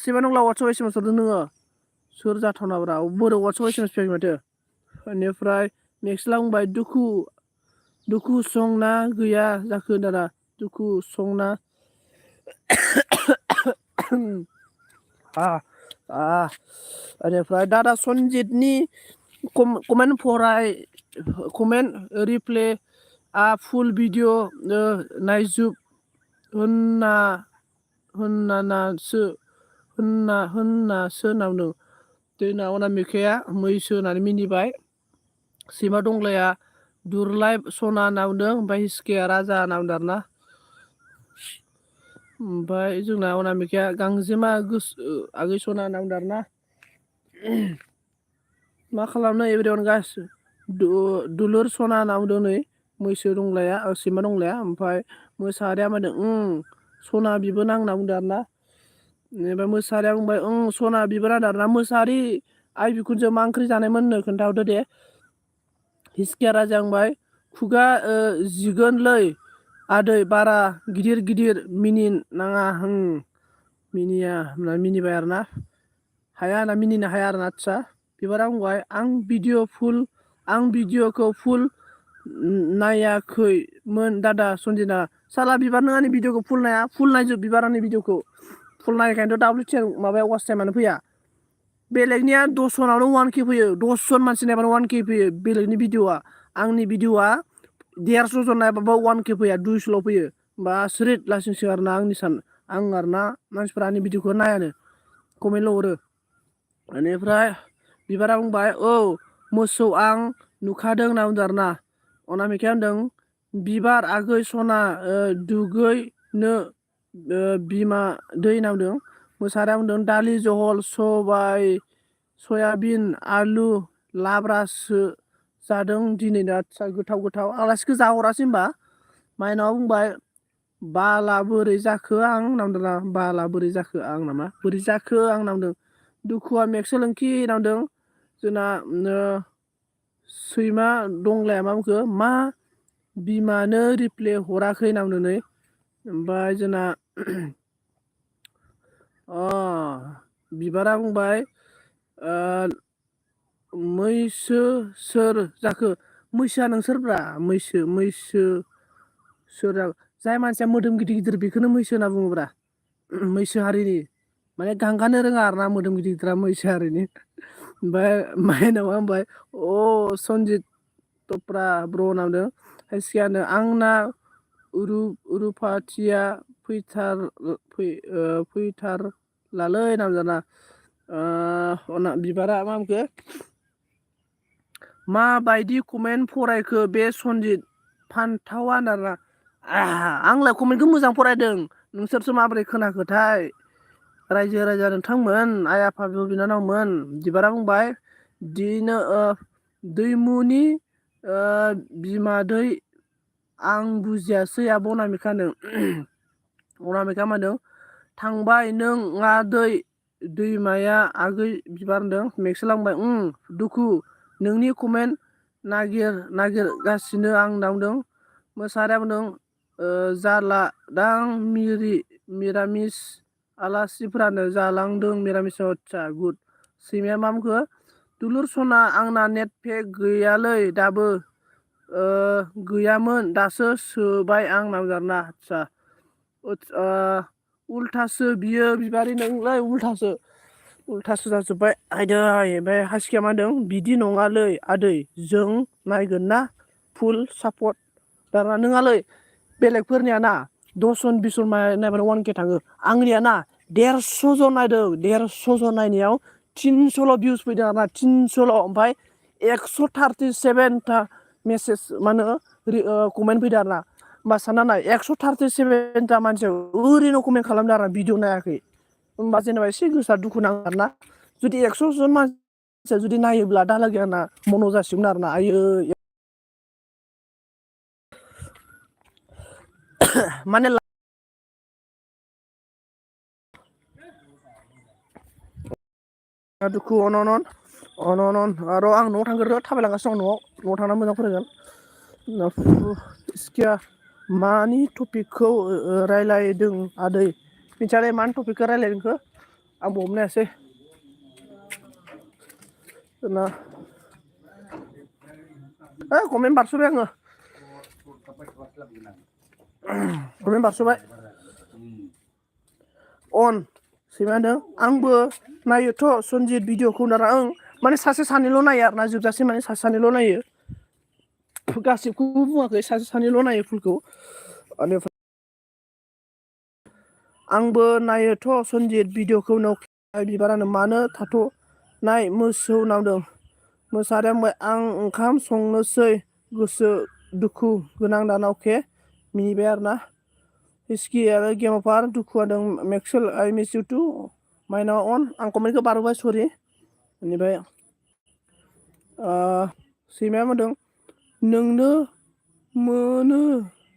सैमा दंला वाट्सएपआव SMS हरदों नोङो सोर जाथावनाब्रा बोरै वाट्सएपआव SMS फैयाखै माथो बेनिफ्राय मेक्सला बुंबाय दुखु संना गैया जाखो दाना दुखु संना बेनिफ्राय दादा सनजितनि कमेन्ट रिप्ले फुल भिडिअ नायजुब होननासो होनना बुंदों दैना अनामिकाया मैसो होननानै मिनिबाय सैमा दंलाया दुरलाय सना होनना बुंदों ओमफ्राय हिसकिया राजा होनना बुंदों आरोना ओमफ्राय जोंना अनामिकाया गांजेमा आगै सना होनना बुंदों आरोना मा खालामनो एभ्रिवान गासिबो दुलुर सना होनना बुंदों नै मैसो दंलाया सैमा दंलाया ओमफ्राय मोसाहारिया बुंदों सना बिबोनां होनना बुंदों आरोना ओमफ्राय मोसाहारिया बुंबाय सना बिबोनां आरोना मोसाहारि आइ बिखुनजो मा ओंख्रि जानायमोननो खोन्थाहरदो दे हिसकिया राजा बुंबाय खुगा जिगोनलै आदै बारा गिदिर मिनिनाङा मिनिया होनना मिनिबाय आरोना मिनिनो हाया आरोना आदसा बिबारा बुंबाय आं भिडिअखौ फुल नायाखैमोन दादा सनजितआ साला बिबार नों आंनि भिडिअखौ फुल नायजोब बिबार आंनि भिडिअखौ फुल नायखायनोथ' WTN माबाया वाच टाइमानो फैया बेलेगनिया 10 जनावनो 1K फैयो 10 जन मानसि नायबानो 1K फैयो बेलेगनि भिडिअआ आंनि भिडिअआ 150 जन नायबाबो 1K फैया 200ल' फैयो बा स्रिट लासिंसो आरोना आं आरोना मानसिफोरा आंनि भिडिअखौ नायानो कमेन्टल' हरो बेनिफ्राय बिबारा बुंबाय मोसौ आं नुखादों होनना बुंदों आरोना अनामिकाया होनदों बिबार आगै सना दुगैनो बिमा दै होनना बुंदों मोसाहारिया बुंदों दालि जहल सयाबिन आलु लाब्रासो जादों दिनै आदसा गोथाव आलासिखौ जाहरासै होनबा माइनावा बुंबाय बाला बोरै जाखो आं होनना बुंदों बाला बोरै जाखो आं नामा बोरै जाखो आं होनना बुंदों दुखुआ मेक्सोलोंखि होनना बुंदों जोंना सैमा दंलाया मा बुंखो मा बिमानो रिप्ले हराखै होनना बुंदों नै ओमफ्राय जोंना बिबारा बुंबाय मैसो सोर जाखो मैसोआ नोंसोरब्रा मैसो सोर जाय मानसिया मोदोम गिदिर बेखौनो मैसो होनना बुङोब्रा मैसो हारिनि माने गांगानो रोङा आरोना मोदोम गिदिरा मैसो हारिनि ओमफ्राय माइनावा होनबाय सनजित टप्रा ब्र' होनना बुंदों हिसकियानो आंना रुफाथिया फैथारलालै होनना बुंदों बिबारा मा होनखो माबायदि कमेन्ट फरायखो बे सनजित फान्थावा होनना आंलाय कमेन्टखौ मोजां फरायदों नोंसोरसो माबोरै खोनाखोथाय रायजो राजा नोंथांमोन आइ आफा बिब' बिनानावमोन बिबारा बुंबाय दैमुनि बिमादै आं बुजियासै आब' अनामिकानो अनामिका मा होनदों थांबाय नों दै दैमाया आगै बिबार होनदों मेक्सलांबाय दुखु नोंनि कमेन्ट नागिरगासिनो आं दावदों मोसाहारिया बुंदों जाला दां मिरामिस आलासिफोरानो जालांदों मिरामिसाव आदसा गुड सैमाया मा बुंखो दुलुर सना आंना नेट पेक गैयालै दाबो गैयामोन दासो सोबाय आं नामजारना आदसा उल्थासो बियो बिबारि नोंलाय उल्थासो जाजोब्बाय आयदै ओमफ्राय हासिखिया मा होनदों बिदि नङालै आदै जों नायगोन ना फुल सापर्ट दाना नोङालै बेलेगफोरनिया ना 10 जन 20 जन नायबानो 1K थाङो आंनिया ना 150 जन नायदों 150 जन नायनायाव 300ल' भिउस फैदों आरोना 300ल' ओमफ्राय 137 था मेसेज मा होनो कमेन्ट फैदों आरोना होमबा सानना नाय 137 था मानसिया ओरैनो कमेन्ट खालामदों आरो भिडिअ नायाखै होमबा जेनेबा एसे गोसोआ दुखु नाङो आरोना जुदि 100 जन मानसिया जुदि नायोब्ला दालागै आंना मन' जासिगोन आरोना आयै माने दुखु अन र' आं न'आव थांग्रो थाबायलांगासिनो दं न'आव थांना मोजां फरायगोन सिखिया मानि टपिकखौ रायलायदों आदै मिथियालै मानि टपिकखौ रायलायदोंखौ आंबो हमनो हायासै कमेन्ट बारस'बाय आङो कमेन्ट बारस'बाय अन सैमा होनदों आंबो नायोथ' सनजित भिडिअखौ दाना माने सासे सानैल' नायो आरोना जोबजासे माने सासे सानैल' नायो गासिबखौबो बुङाखै सासे सानैल' नायो फुलखौ आंबो नायोथ' सनजित भिडिअखौ बिबारानो मानो थाथ'नाय मोसौ नांदों मोसाहारिया बुंबाय आं ओंखाम संनोसै गोसो दुखु गोनां दाना अके मिनिबाय आरोना हिसखि आरो गेम अभार दुखु होदों मेक्सेल आइ मिस इउ टु माइनाव अन आं कमेन्टखौ बारबोबाय सरि बेनिफ्राय सैमाया बुंदों नोंनो मोनो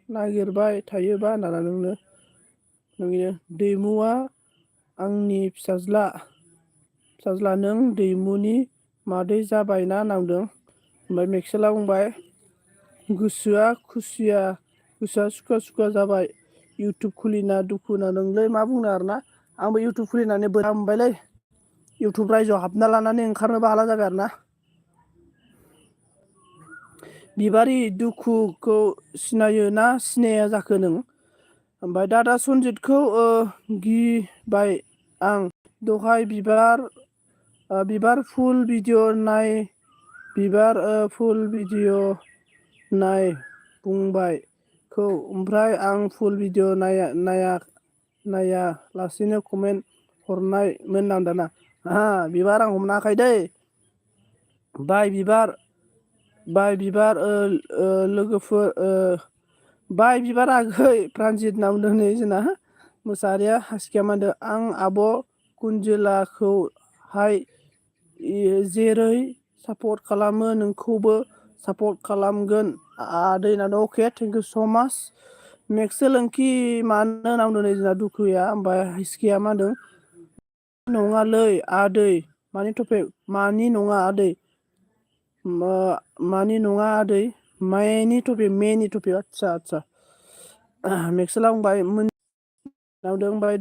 नागिरबाय थायोबा होनना नोंनो दैमुआ आंनि फिसाज्ला नों दैमुनि मादै जाबायना नांदों ओमफ्राय मेक्सेला बुंबाय गोसोआ सुखुवा जाबाय इउटुब खुलिना दुखु नोंलै मा बुंनो आरोना आंबो इउटुब खुलिनानै बोरहा मोनबायलै इउटुब रायजोआव हाबना लानानै ओंखारनोबो हाला जाबाय आरोना बिबारि दुखुखौ सिनायो ना सिनाया जाखो नों ओमफ्राय दादा सनजितखौ गिबाय आं दहाय बिबार फुल भिडिअ नाय बुंबाय खौ ओमफ्राय आं फुल भिडिअ नाया लासेनो कमेन्ट हरनायमोन आं दाना बिबार आं हमनो हायाखै दै बाय बिबार लोगोफोर बाय बिबार आगै प्रानजित नाम होनदों नै जोंना मोसाहारिया हासिखिया मा होनदों आं आब' कुनजिलाखौहाय जेरै सापर्ट खालामो नोंखौबो सापर्ट खालामगोन आदै होननानै अके थेंक इउ स' माच मेक्सेल ओंखि मानो नांदों नै जोंना दुखुया ओमफ्राय हिसखिया मा होनदों नङालै आदै मानि टपिक मानि नङा आदै मेनि टपिक आदसा मेक्सेला बुंबाय नांदों ओमफ्राय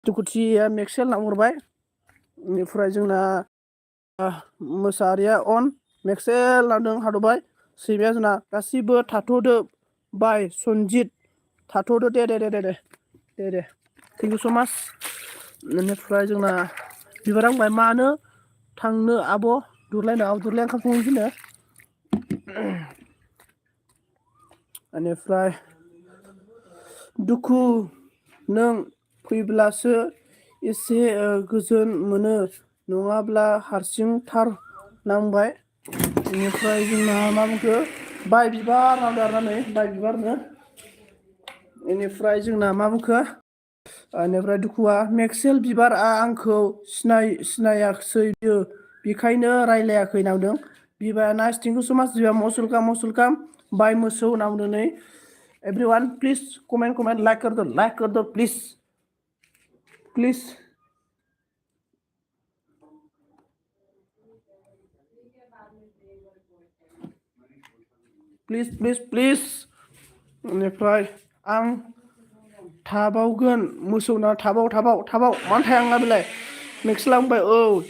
दुखुथिया मेक्सेल नाहरबाय बेनिफ्राय जोंना मोसाहारिया अन मेक्सेल नांदों हादरबाय सैमाया जोंना गासिबो थाथ'दो बाय सनजित थाथ'दो दे थेंक इउ स' माच बेनिफ्राय जोंना बिबारा बुंबाय मानो थांनो आब' दुरलायनो ओंखाम संनो थिनो बेनिफ्राय दुखु नों फैब्लासो एसे गोजोन मोनो नङाब्ला हारसिंथार नांबाय। बेनिफ्राय जोंना मा बुंखो बाय बिबार नांदों आरोना नै बाय बिबारनो। बेनिफ्राय जोंना मा बुंखो बेनिफ्राय दुखुआ मेक्सेल बिबारआ आंखौ सिनायाखसै बियो बेखायनो रायलायाखै नांदों। बिबाया नाइस थिंक इउ सो माच बिबा मसुलकाम बाय मोसौ नांदों नै। एभ्रिवान प्लिज कमेन्ट लाइक कर दो प्लिज प्लिज बेनिफ्राय आं थाबावगोन मोसौना थाबाव मानो थाया आंना बेलाय मेक्स लांबाय औ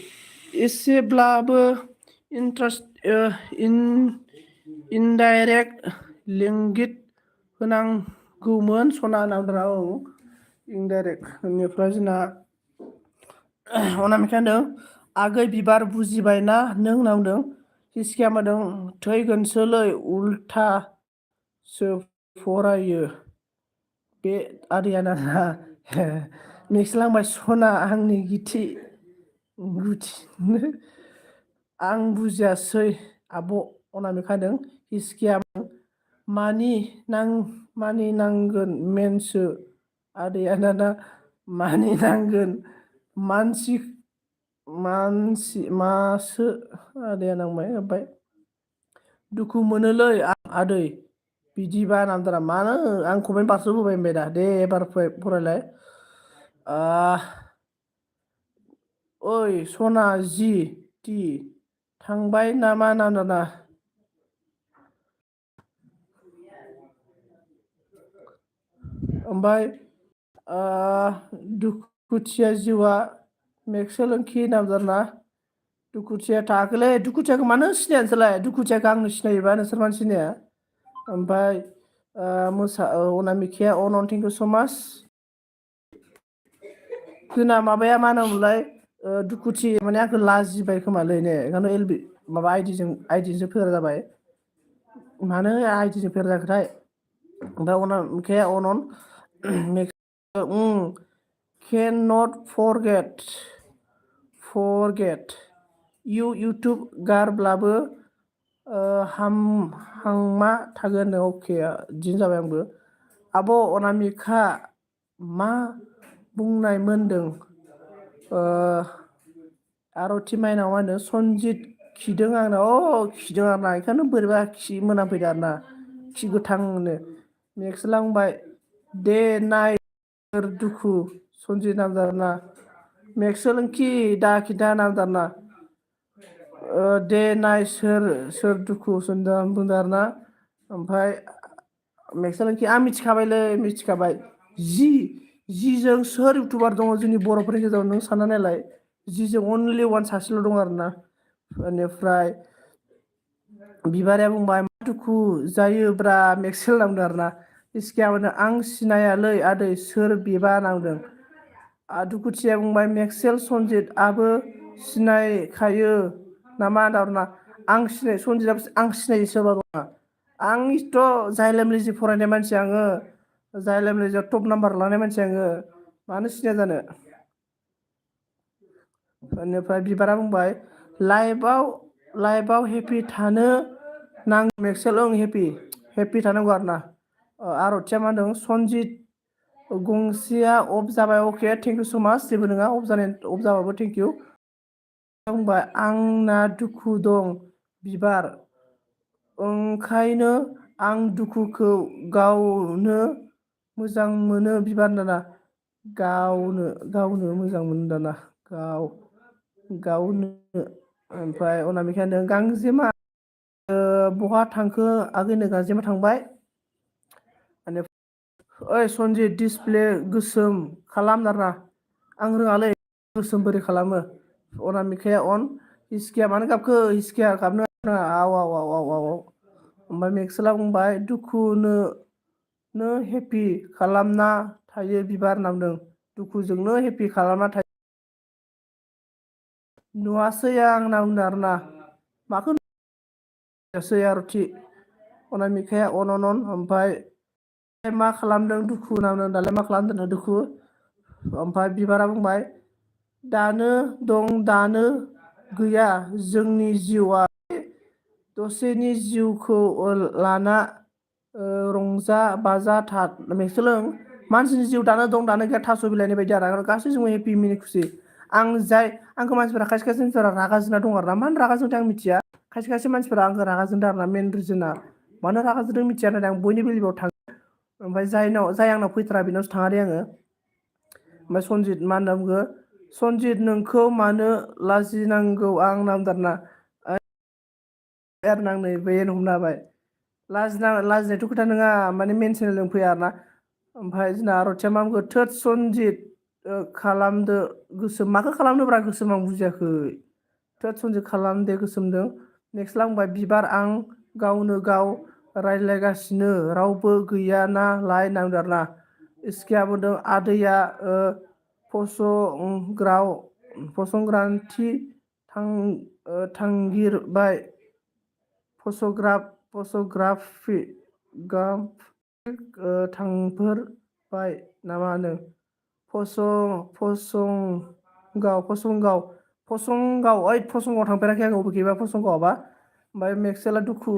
एसेब्लाबो इनडाइरेक्ट लिंगित होनांगौमोन सना नांद्रा औ इनडाइरेक्ट। बेनिफ्राय जोंना अनामिका होनदों आगै बिबार बुजिबायना नों नांदों। हिसकिया मादों थैगोनसोलै उल्थासो फरायो बे आदैयाना नेक्स्ट लांबाय सना आंनि गुथि आं बुजियासै आब' अनामिका होनदों। हिसकिया मानि नांगोन मेनसो आदैयाना ना मानिनांगोन मासो आदैया नांबाय ओमफ्राय दुखु मोनोलै आदै बिदिबा नामदारा मानो आं कमेन्ट बारसो होबाय होनबाय दा दे एबार फरायलाय। ओइ सना जि टि थांबाय नामा नांदाना ओमफ्राय दुखुथिया जिउआ मेक्सेलोंखि नामजादा दुखुथिया थाखोलै दुखुथियाखौ मानो सिनाया नोंसोरलाय दुखुथियाखौ आंनो सिनायोबा नोंसोर मानो सिनाया। ओमफ्राय अनामिकाया अन थेंक इउ सो माच। जोंना माबाया मा होनोमोनलाय दुखुथि माने आंखौ लाजिबाय खोमालै ने ओंखायनो माबा आइदिजों फेर जाबाय मानो आइदिजों फेर जाखोथाय। ओमफ्राय अनामिकाया अनन केन नट फरगेट इउ इउटुब गारब्लाबो हांमा थागोन अके बिदिनो जाबाय आंबो। आब' अनामिका मा बुंनाय मोनदों आरथि माइनाव मा होनो सनजित खिदों आंनाव खिदों आरोना बेखायनो बोरैबा खि मोनामफैदों आरोना खि गोथांनो। नेक्स्ट लांबाय दे नाय सोर दुखु सनजित नामजादा मेक्सेलोंखि दा खिन्था नामजादा दे नाय सोर दुखु बुंदों आरोना। ओमफ्राय मेक्सेलोंखि आं मिथिखाबाय जिजों सोर इउटुबार दङ जोंनि बर'फोरनि गेजेराव नों सानना नायलाय जिजों अनलि वान सासेल' दं आरोना। बेनिफ्राय बिबारिया बुंबाय मा दुखु जायोब्रा मेक्सेल नांदों आरोना। हिसकिया बुंदों आं सिनायालै आदै सोर बेबा नांदों। दुखुथिया बुंबाय मेक्सेल सनजित आबो सिनायखायो नामा आरोना आं सिनायो सोरबा नङा आंथ' जायलेमलिजि फरायनाय मानसि आङो जायलेमलिजियाव टप नाम्बार लानाय मानसि आङो मानो सिनाया जानो। बेनिफ्राय बिबारा बुंबाय लाइफआव हेपि थानो नांगौ मेक्सेल ओं हेपि थानांगौ आरोना। आरथिया मा होनदों सनजित गंसेया अफ जाबाय अके थेंक इउ स' माच जेबो नङा अफ जाबाबो थेंक इउ। बुंबाय आंना दुखु दं बिबार ओंखायनो आं दुखुखौ गावनो मोजां मोनो बिबार दाना गावनो मोजां मोनो दाना गावनो। ओमफ्राय अनामिका होनदों गांजेमा बहा थांखो आगैनो गांजेमा थांबाय। ओइ सनजित दिसप्ले गोसोम खालाम आरोना आं रोङालै गोसोम बोरै खालामो। अनामिकाया अन हिसकिया मानो गाबखो हिसकिया गाबनो नाङा आव ओमफ्राय मेक्सेला बुंबाय दुखुनो हेपि खालामना थायो बिबार नांदों दुखुजोंनो हेपि खालामना थायो नुवासै आं होनना बुंदों आरोना माखौ नुवासै आरथि अनामिकाया अन ओमफ्राय मा खालामदों दुखु नांदों दालाय मा खालामदों दुखु। ओमफ्राय बिबारा बुंबाय दानो दं दानो गैया जोंनि जिउआ दसेनि जिउखौ लाना रंजा बाजा सोलों मानसिनि जिउ दानो दं दानो गैया थास' बिलाइनि बायदि आरो गासैजोंबो हेपि मिनि खुसि आंखौ मानसिफोरा खायसे खायसे मानसिफोरा रागा जोंना दं आरो ना मानो रागा जोंदों आं मिथिया खायसे खायसे मानसिफोरा आंखौ रागा जोंदों आरो ना मेन रिजोना मानो रागा जोंदों मिथिया नाथाय आं बयनिबो लिबाव थाङो ओमफ्राय जाय आंनाव फैथारा बेनावसो थाङा दे आङो ओमफ्राय सनजित मा होनना बुङो सनजित नोंखौ मानो लाजिनांगौ आं नामदारना आरो आं नै बेनो हमनो हाबाय लाजिनायथ' खोथा नङा माने मेन चेनेलजों फैया आरो ना ओमफ्राय जोंना रथिया मा बुङो थोद सनजित खालामदो गोसोम माखौ खालामदोब्रा गोसोम आं बुजियाखै थोद सनजित खालामदे गोसोमदों नेक्स्ट लांबाय बिबार आं गावनो गाव रायज्लायगासिनो रावबो गैया नालाय नांदों आरो ना इसकिया बुंदों आदैया फसंग्रान्थि थांगिरबाय फसग्राफि थांफोरबाय नामा होनो फसंगाव थांफेराखै आं बबेखैबा फसंगावबा ओमफ्राय मेक्सेला दुखु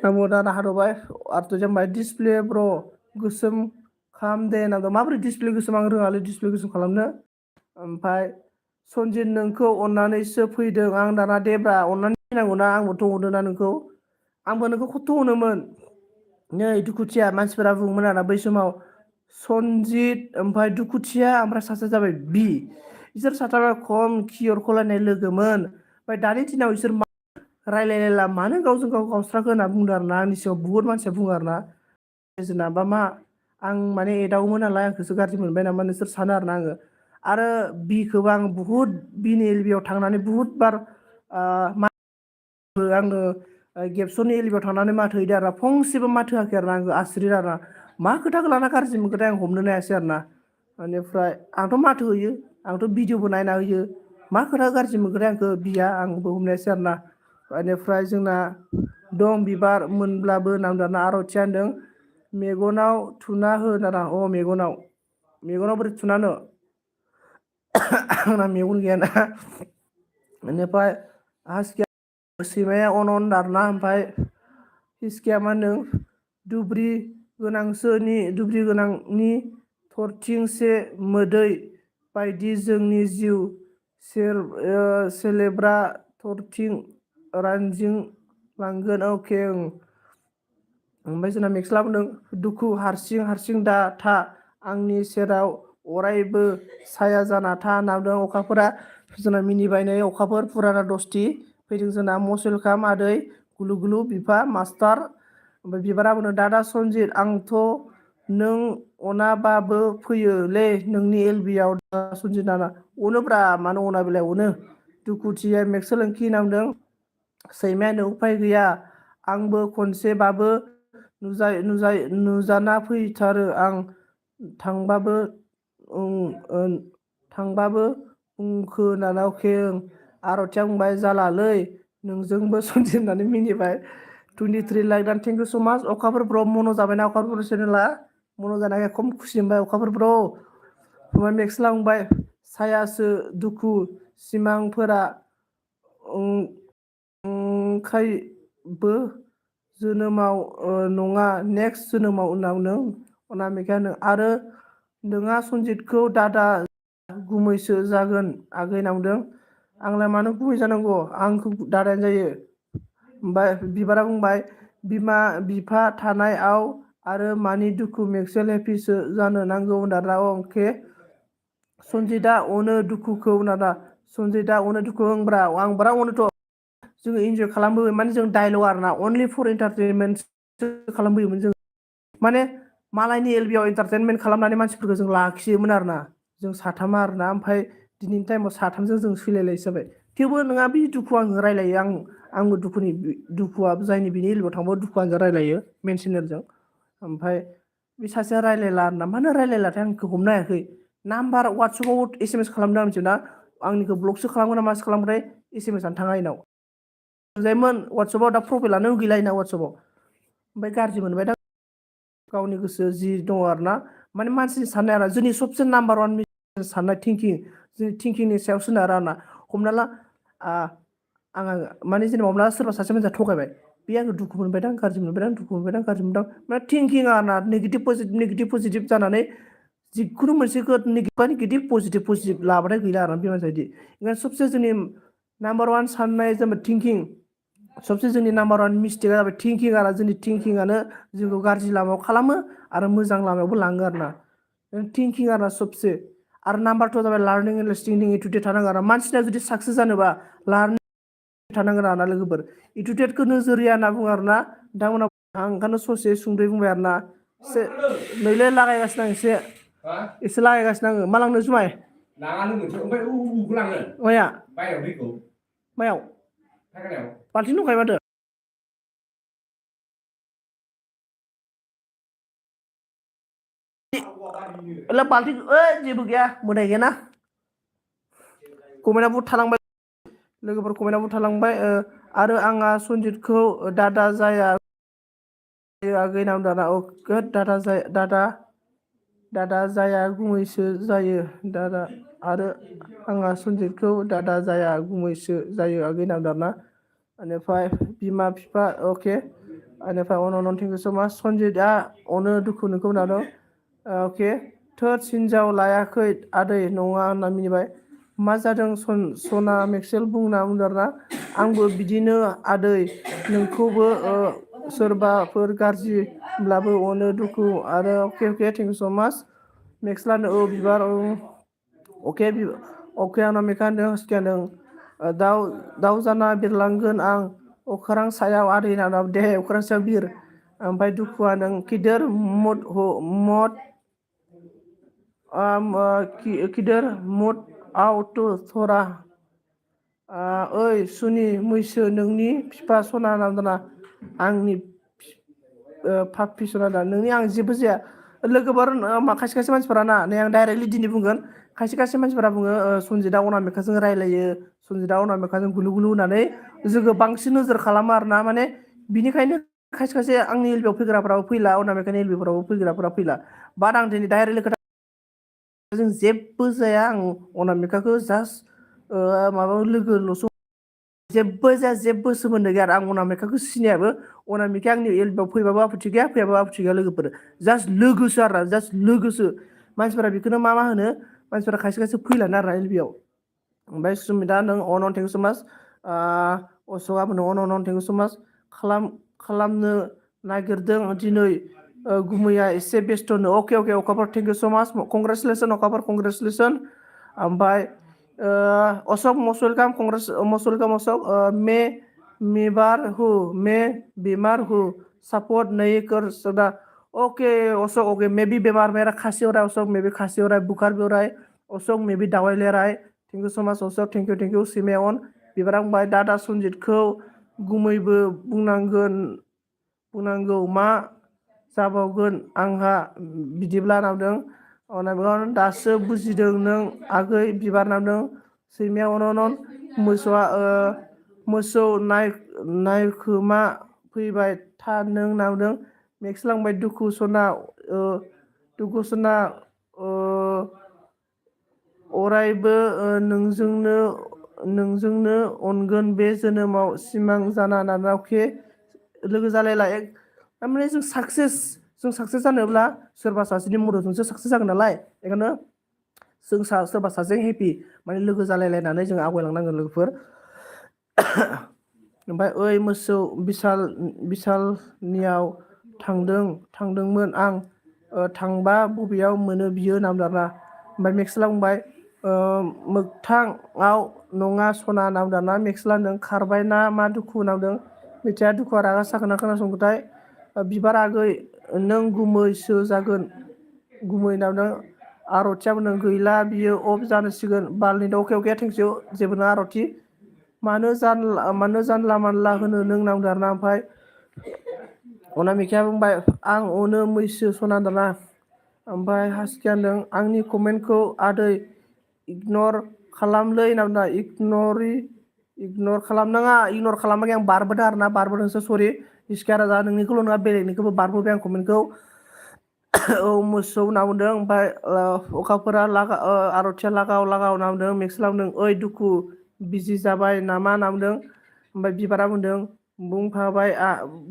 नांगौ दाना हादबाय आरो जाबाय डिसप्ले ब्र गोसोम खालाम दे नांगौ माबोरै डिसप्ले गोसोम आं रोङालै डिसप्ले गोसोम खालामनो ओमफ्राय सनजित नोंखौ अननानैसो फैदों आं दाना देब्रा अननानै फैनांगौना आंबोथ' अनोना नोंखौ आंबो नोंखौ खथ' अनोमोन नै दुखुथिया मानसिफोरा बुङोमोन आरोना बै समाव सनजित ओमफ्राय दुखुथिया ओमफ्राय सासे जाबाय बि बिसोर साथामा खम कियर खलायनाय लोगोमोन ओमफ्राय दानि दिनाव बिसोर रायलायलायला मानो गावजों गाव गावस्राखो होनना बुंदों आरो ना आंनि सिगाङाव बुहुत मानसिया बुङो आरो ना जेनेबा मा आं माने एदावोमोन नालाय आंखौसो गाज्रि मोनबाय नामा नोंसोर सानो आरोना आङो आरो बिखौबो आं बुहुत बिनि एलबियाव थांनानै बुहुत बार आङो गेबसननि एलबियाव थांनानै माथो हैदो आरो फंसेबो माथो होआखै आरो ना आंखौ आसुरित आरो ना मा खोथाखौ लाना गाज्रि मोनखोथाय आं हमनोनो हायासै आरो ना बेनिफ्राय आंथ' माथो होयो आंथ' भिडिअबो नायना होयो मा खोथा गाज्रि मोनखोथाय आंखौ बिया आंबो हमनो हायासै आरो ना बेनिफ्राय जोंना दं बिबार मोनब्लाबो नामदारना आर'थिया होनदों मेगनाव थुना हो दाना मेगनाव बोरै थुनानो आंना मेगन गैयाना बेनिफ्राय हासकिया सैमाया अन आरोना ओमफ्राय हिसकिया मा होनदों दुब्रि गोनांनि थरथिंसे मोदै बायदि जोंनि जिउ सेलेब्रा थरथिं रानजिं लांगोन अके ओमफ्राय जोंना मेक्सला बुंदों दुखु हारसिं दा था आंनि सेराव अरायबो साया जाना था नांदों अखाफोरा जोंना मिनिबायनाय अखाफोर फुराना दस्ति फैदों जोंना मस्ट वेलकाम आदै गुलु गुलु बिफा मास्टार ओमफ्राय बिबारा बुंदों दादा सनजित आंथ' नों अनाबाबो फैयोलै नोंनि एलबियाव दा सनजित दाना अनोब्रा मानो अना बेलाय अनो दुखुथिया मेक्स सोलोंखि नांदों सैमायानो उफाय गैया आंबो खनसेबाबो नुजाना फैथारो आं थांबाबो बुंखो नाना अके आर'थिया बुंबाय जालालै नोंजोंबो सनजित होननानै मिनिबाय 23 लाइक दान थेंक इउ स' माच अखाफोर ब्र मन' जाबायना अखाफोर चेनेला मन' जानाय खम खुसि मोनबाय अखाफोर ब्र ओमफ्राय नेक्स्ट लांबाय सायासो दुखु सिमांफोरा ओंखायबो जोनोमाव नङा नेक्स्ट जोनोमाव होनना अनामिकानो आरो नोंहा सनजितखौ दादा गुमैसो जागोन आगै नांदों आंलाय मानो गुमै जानांगौ आंखौ दादायानो जायो ओमफ्राय बिबारा बुंबाय बिमा बिफा थानायाव आरो मानि दुखु मेक्सेल हेपिसो जानो नांगौ होनना अके सनजितआ अनो दुखुखौ नादा सनजितआ अनो दुखु होनब्रा आं बारा अनोथ' जोङो इन्जय खालामबोयो माने जों डाइलग आरोना अनलि फर एन्टारटेनमेन्ट खालामबोयोमोन जों माने मालायनि एलबियाव एन्टारटेनमेन्ट खालामनानै मानसिफोरखौ जों लाखियोमोन आरोना जों साथामा आरोना ओमफ्राय दिनैनि टाइमाव साथामजों जों सोलिलायसो जाबाय थेवबो नोंहा बे दुखु आङो रायलायो आंबो दुखुआ जायनि बिनि एलबियाव थांबाबो दुखु आंजों रायलायो मेन चेनेलजों ओमफ्राय बे सासेया रायलायला आरोना मानो रायलायलाथाय आंखौ हमनो हायाखै नाम्बार वाट्सएपाव SMS खालामदों आं मिथियोना आंनिखौ ब्लकसो खालामगोन ना मासो खालामबाथाय SMSआनो थाङा इनाव जायोमोन वाट्सएपाव दा प्रफाइलानो गैला इना वाट्सएपाव ओमफ्राय गाज्रि मोनबाय दा गावनि गोसो जि दङ आरोना माने मानसिनि साननाय आरो जोंनि सबसे नाम्बार वान मानसिनि साननाय थिंकिंनि सायाव सोनारो आरोना हमना ला आङो माने जेनेबा हमना सोरबा सासे मानसिया थगायबाय बे आङो दुखु मोनबायदां गाज्रि मोनबायदां दुखु मोनबायदां गाज्रि मोनदां माने थिंकिं आरोना नेगेटिभ पजिटिभ जानानै जिखुनु मोनसेखौ नेगेटिभ पजिटिभ लाबाथाय गैला आरो बे मानसिया बिदि ओंखायनो सबसे जोंनि नाम्बार वान साननाय जेनेबा थिंकिं सबसे जोंनि नाम्बार वान मिस्टेकआ जाबाय थिंकिं आरो जोंनि थिंकिंआनो जोंखौ गाज्रि लामायाव खालामो आरो मोजां लामायावबो लाङो आरोना थिंकिं आरो सबसे आरो नाम्बार टु जाबाय लार्निं एन्ड लिसनिं एटिटिउड थानांगौ आरो मानसिना जुदि साक्सेस जानोबा लार्निं थानांगोन आरोना लोगोफोर एटिटिउडखौ नोजोरिया होनना बुङो आरोना नोंथांमोना आं ओंखायनो ससे सुंद'यै बुंबाय आरोना एसे नैलै लागायगासिनो आं एसे लागायगासिनो आङो मा लांनो जुमाय लाङानो मोनसे ओमफ्राय लाङो माया बायहेरायाव दैखौ मायाव बाल्थिं दंखायो माथो बाल्थिं जेबो गैया मोदाय गैयाना कमेन्टआबो थालांबाय लोगोफोर कमेन्टआबो थालांबाय आरो आंहा सन्जितखौ दादा जाया आगै नाम दादा दादा जाया गुमैसो जायो दादा आरो आंहा सन्जितखौ दादा जाया गुमैसो जायो आगै नाम दाना बेनिफ्राय बिमा बिफा अके बेनिफ्राय अन थेंक इउ स माच सन्जितआ अनो दुखु नोंखौ नादों अके थोद हिनजाव लायाखै आदै नङा होनना मिनिबाय मा जादों सना मेक्सेल बुंना बुंदोंना आंबो बिदिनो आदै नोंखौबो सोरबाफोर गाज्रिब्लाबो अनो दुखु आरो अके थेंक इउ स माच मेक्सलानो बिबार अके आंना मेखा होनदों हस्किया होनदों दाउ जाना बिरलांगोन आं अख्रां सायाव आदै नानाव दे अख्रां सायाव बिर ओमफ्राय दुखुआ नों किदोर किदोर मुद आउट थरा ओइ सुनि मैसो नोंनि बिफा सना नांदोंना आंनि पापि सना नोंनि आं जेबो जाया लोगोफोर खायसे मानसिफोरा ना नै आं डाइरेक्टलि दिनै बुंगोन खायसे मानसिफोरा बुङो सन्जितआ अनामिकाजों रायलायो सन्जितआ अनामिकाजों गुलु होननानै जोङो बांसिन नोजोर खालामो आरोना माने बिनिखायनो खायसे आंनि एलबियाव फैग्राफोराबो फैला अनामिकानि एलबिफोरावबो फैग्राफोरा फैला बाट आं दिनै डाइरेक्टलि खोथा जों जेबो जाया आं अनामिकाखौ जास्ट माबा लोगोल'सो जेबो जाया जेबो सोमोन्दो गैया आरो आं अनामिकाखौ सिनायाबो अनामिकाया आंनि एलबियाव फैबाबो आपत्ति गैया फैयाबो आपत्ति गैया लोगोफोर जास्ट लोगोसो आरो जास्ट लोगोसो मानसिफोरा बेखौनो मा होनो मानसिफोरा खायसे फैलानो आरो एलबियाव ओमफ्राय सुमिता नों अन थेंक इउ स माच अशकआ बुंदों अन थेंक इउ स माच खालामनो नागिरदों दिनै गुमैया एसे बेस्थ'नो अके अखाफोर थेंक इउ स माच कंग्रेचुलेसन अखाफोर कंग्रेचुलेसन ओमफ्राय अशक मस्ट वेलकाम अशक मे बीमार हूँ सपोर्ट नहीं कर सकता ओके अशोक ओके मे भी बीमार मेरा खांसी हो रहा है अशोक मे भी खांसी हो रहा है बुखार भी हो रहा है अशोक मे भी दवाई ले रहा है थेंक इउ स माच अशोक थेंक इउ सिमेअन बिबार बुंबाय दादा सन्जितखौ गुमैबो बुंनांगौ मा जाबावगोन आंहा बिदिब्ला नामदों दासो बुजिदों नों आगै बिबार नामदों सैमाया अनन मोसौ नायखोमा फैबाय था नों नामदों मेक्स लांबाय दुखु सना अरायबो नोंजोंनो अनगोन बे जोनोमाव सिमां जाना नानावखे लोगो जालायलाय थारमाने जों साक्सेस जानोब्ला सोरबा सासेनि मददजोंसो साक्सेस जागोन नालाय बेखायनो जों सोरबा सासे हेपि माने लोगो जालायलायनानै जों आवगायलांनांगोन लोगोफोर ओमफ्राय ओइ मोसौ बिसालनियाव थांदोंमोन आं थांबा बबेयाव मोनो बियो नामदारना ओमफ्राय मेक्सला बुंबाय मोगथाङाव नङा सना नामदारना मेक्सला नों खारबाय ना मा दुखु नामदों मिथिया दुखुआ रागा साखोना खोनासंगोथाय बिबार आगै नों गुमैसो जागोन गुमै नामदों आर'थियाबो नों गैला बियो अफ जानोसिगोन बालनि अके थेंक इउ जेबो नङा आर'थि मानो जानला मानला होनो नों नामदारना ओमफ्राय अनामिकाया बुंबाय आं अनो मैसो सना दाना ओमफ्राय हास्किया होनदों आंनि कमेन्टखौ आदै इगनर खालामलै नामदा इगनर खालामनाङा इगनर खालामाखै आं बारबोदों आरोना बारबोदोंसो सरि इसकिया राजा नोंनिखौल' नङा बेलेगनिखौबो बारबोबाय आं कमेन्टखौ औ मोसौ नावदों ओमफ्राय अखाफोरा आर'थिया लागाव लागाव नावदों मेक्स लावदों ओइ दुखु बिजि जाबाय नामा नावदों ओमफ्राय बिबारा बुंदों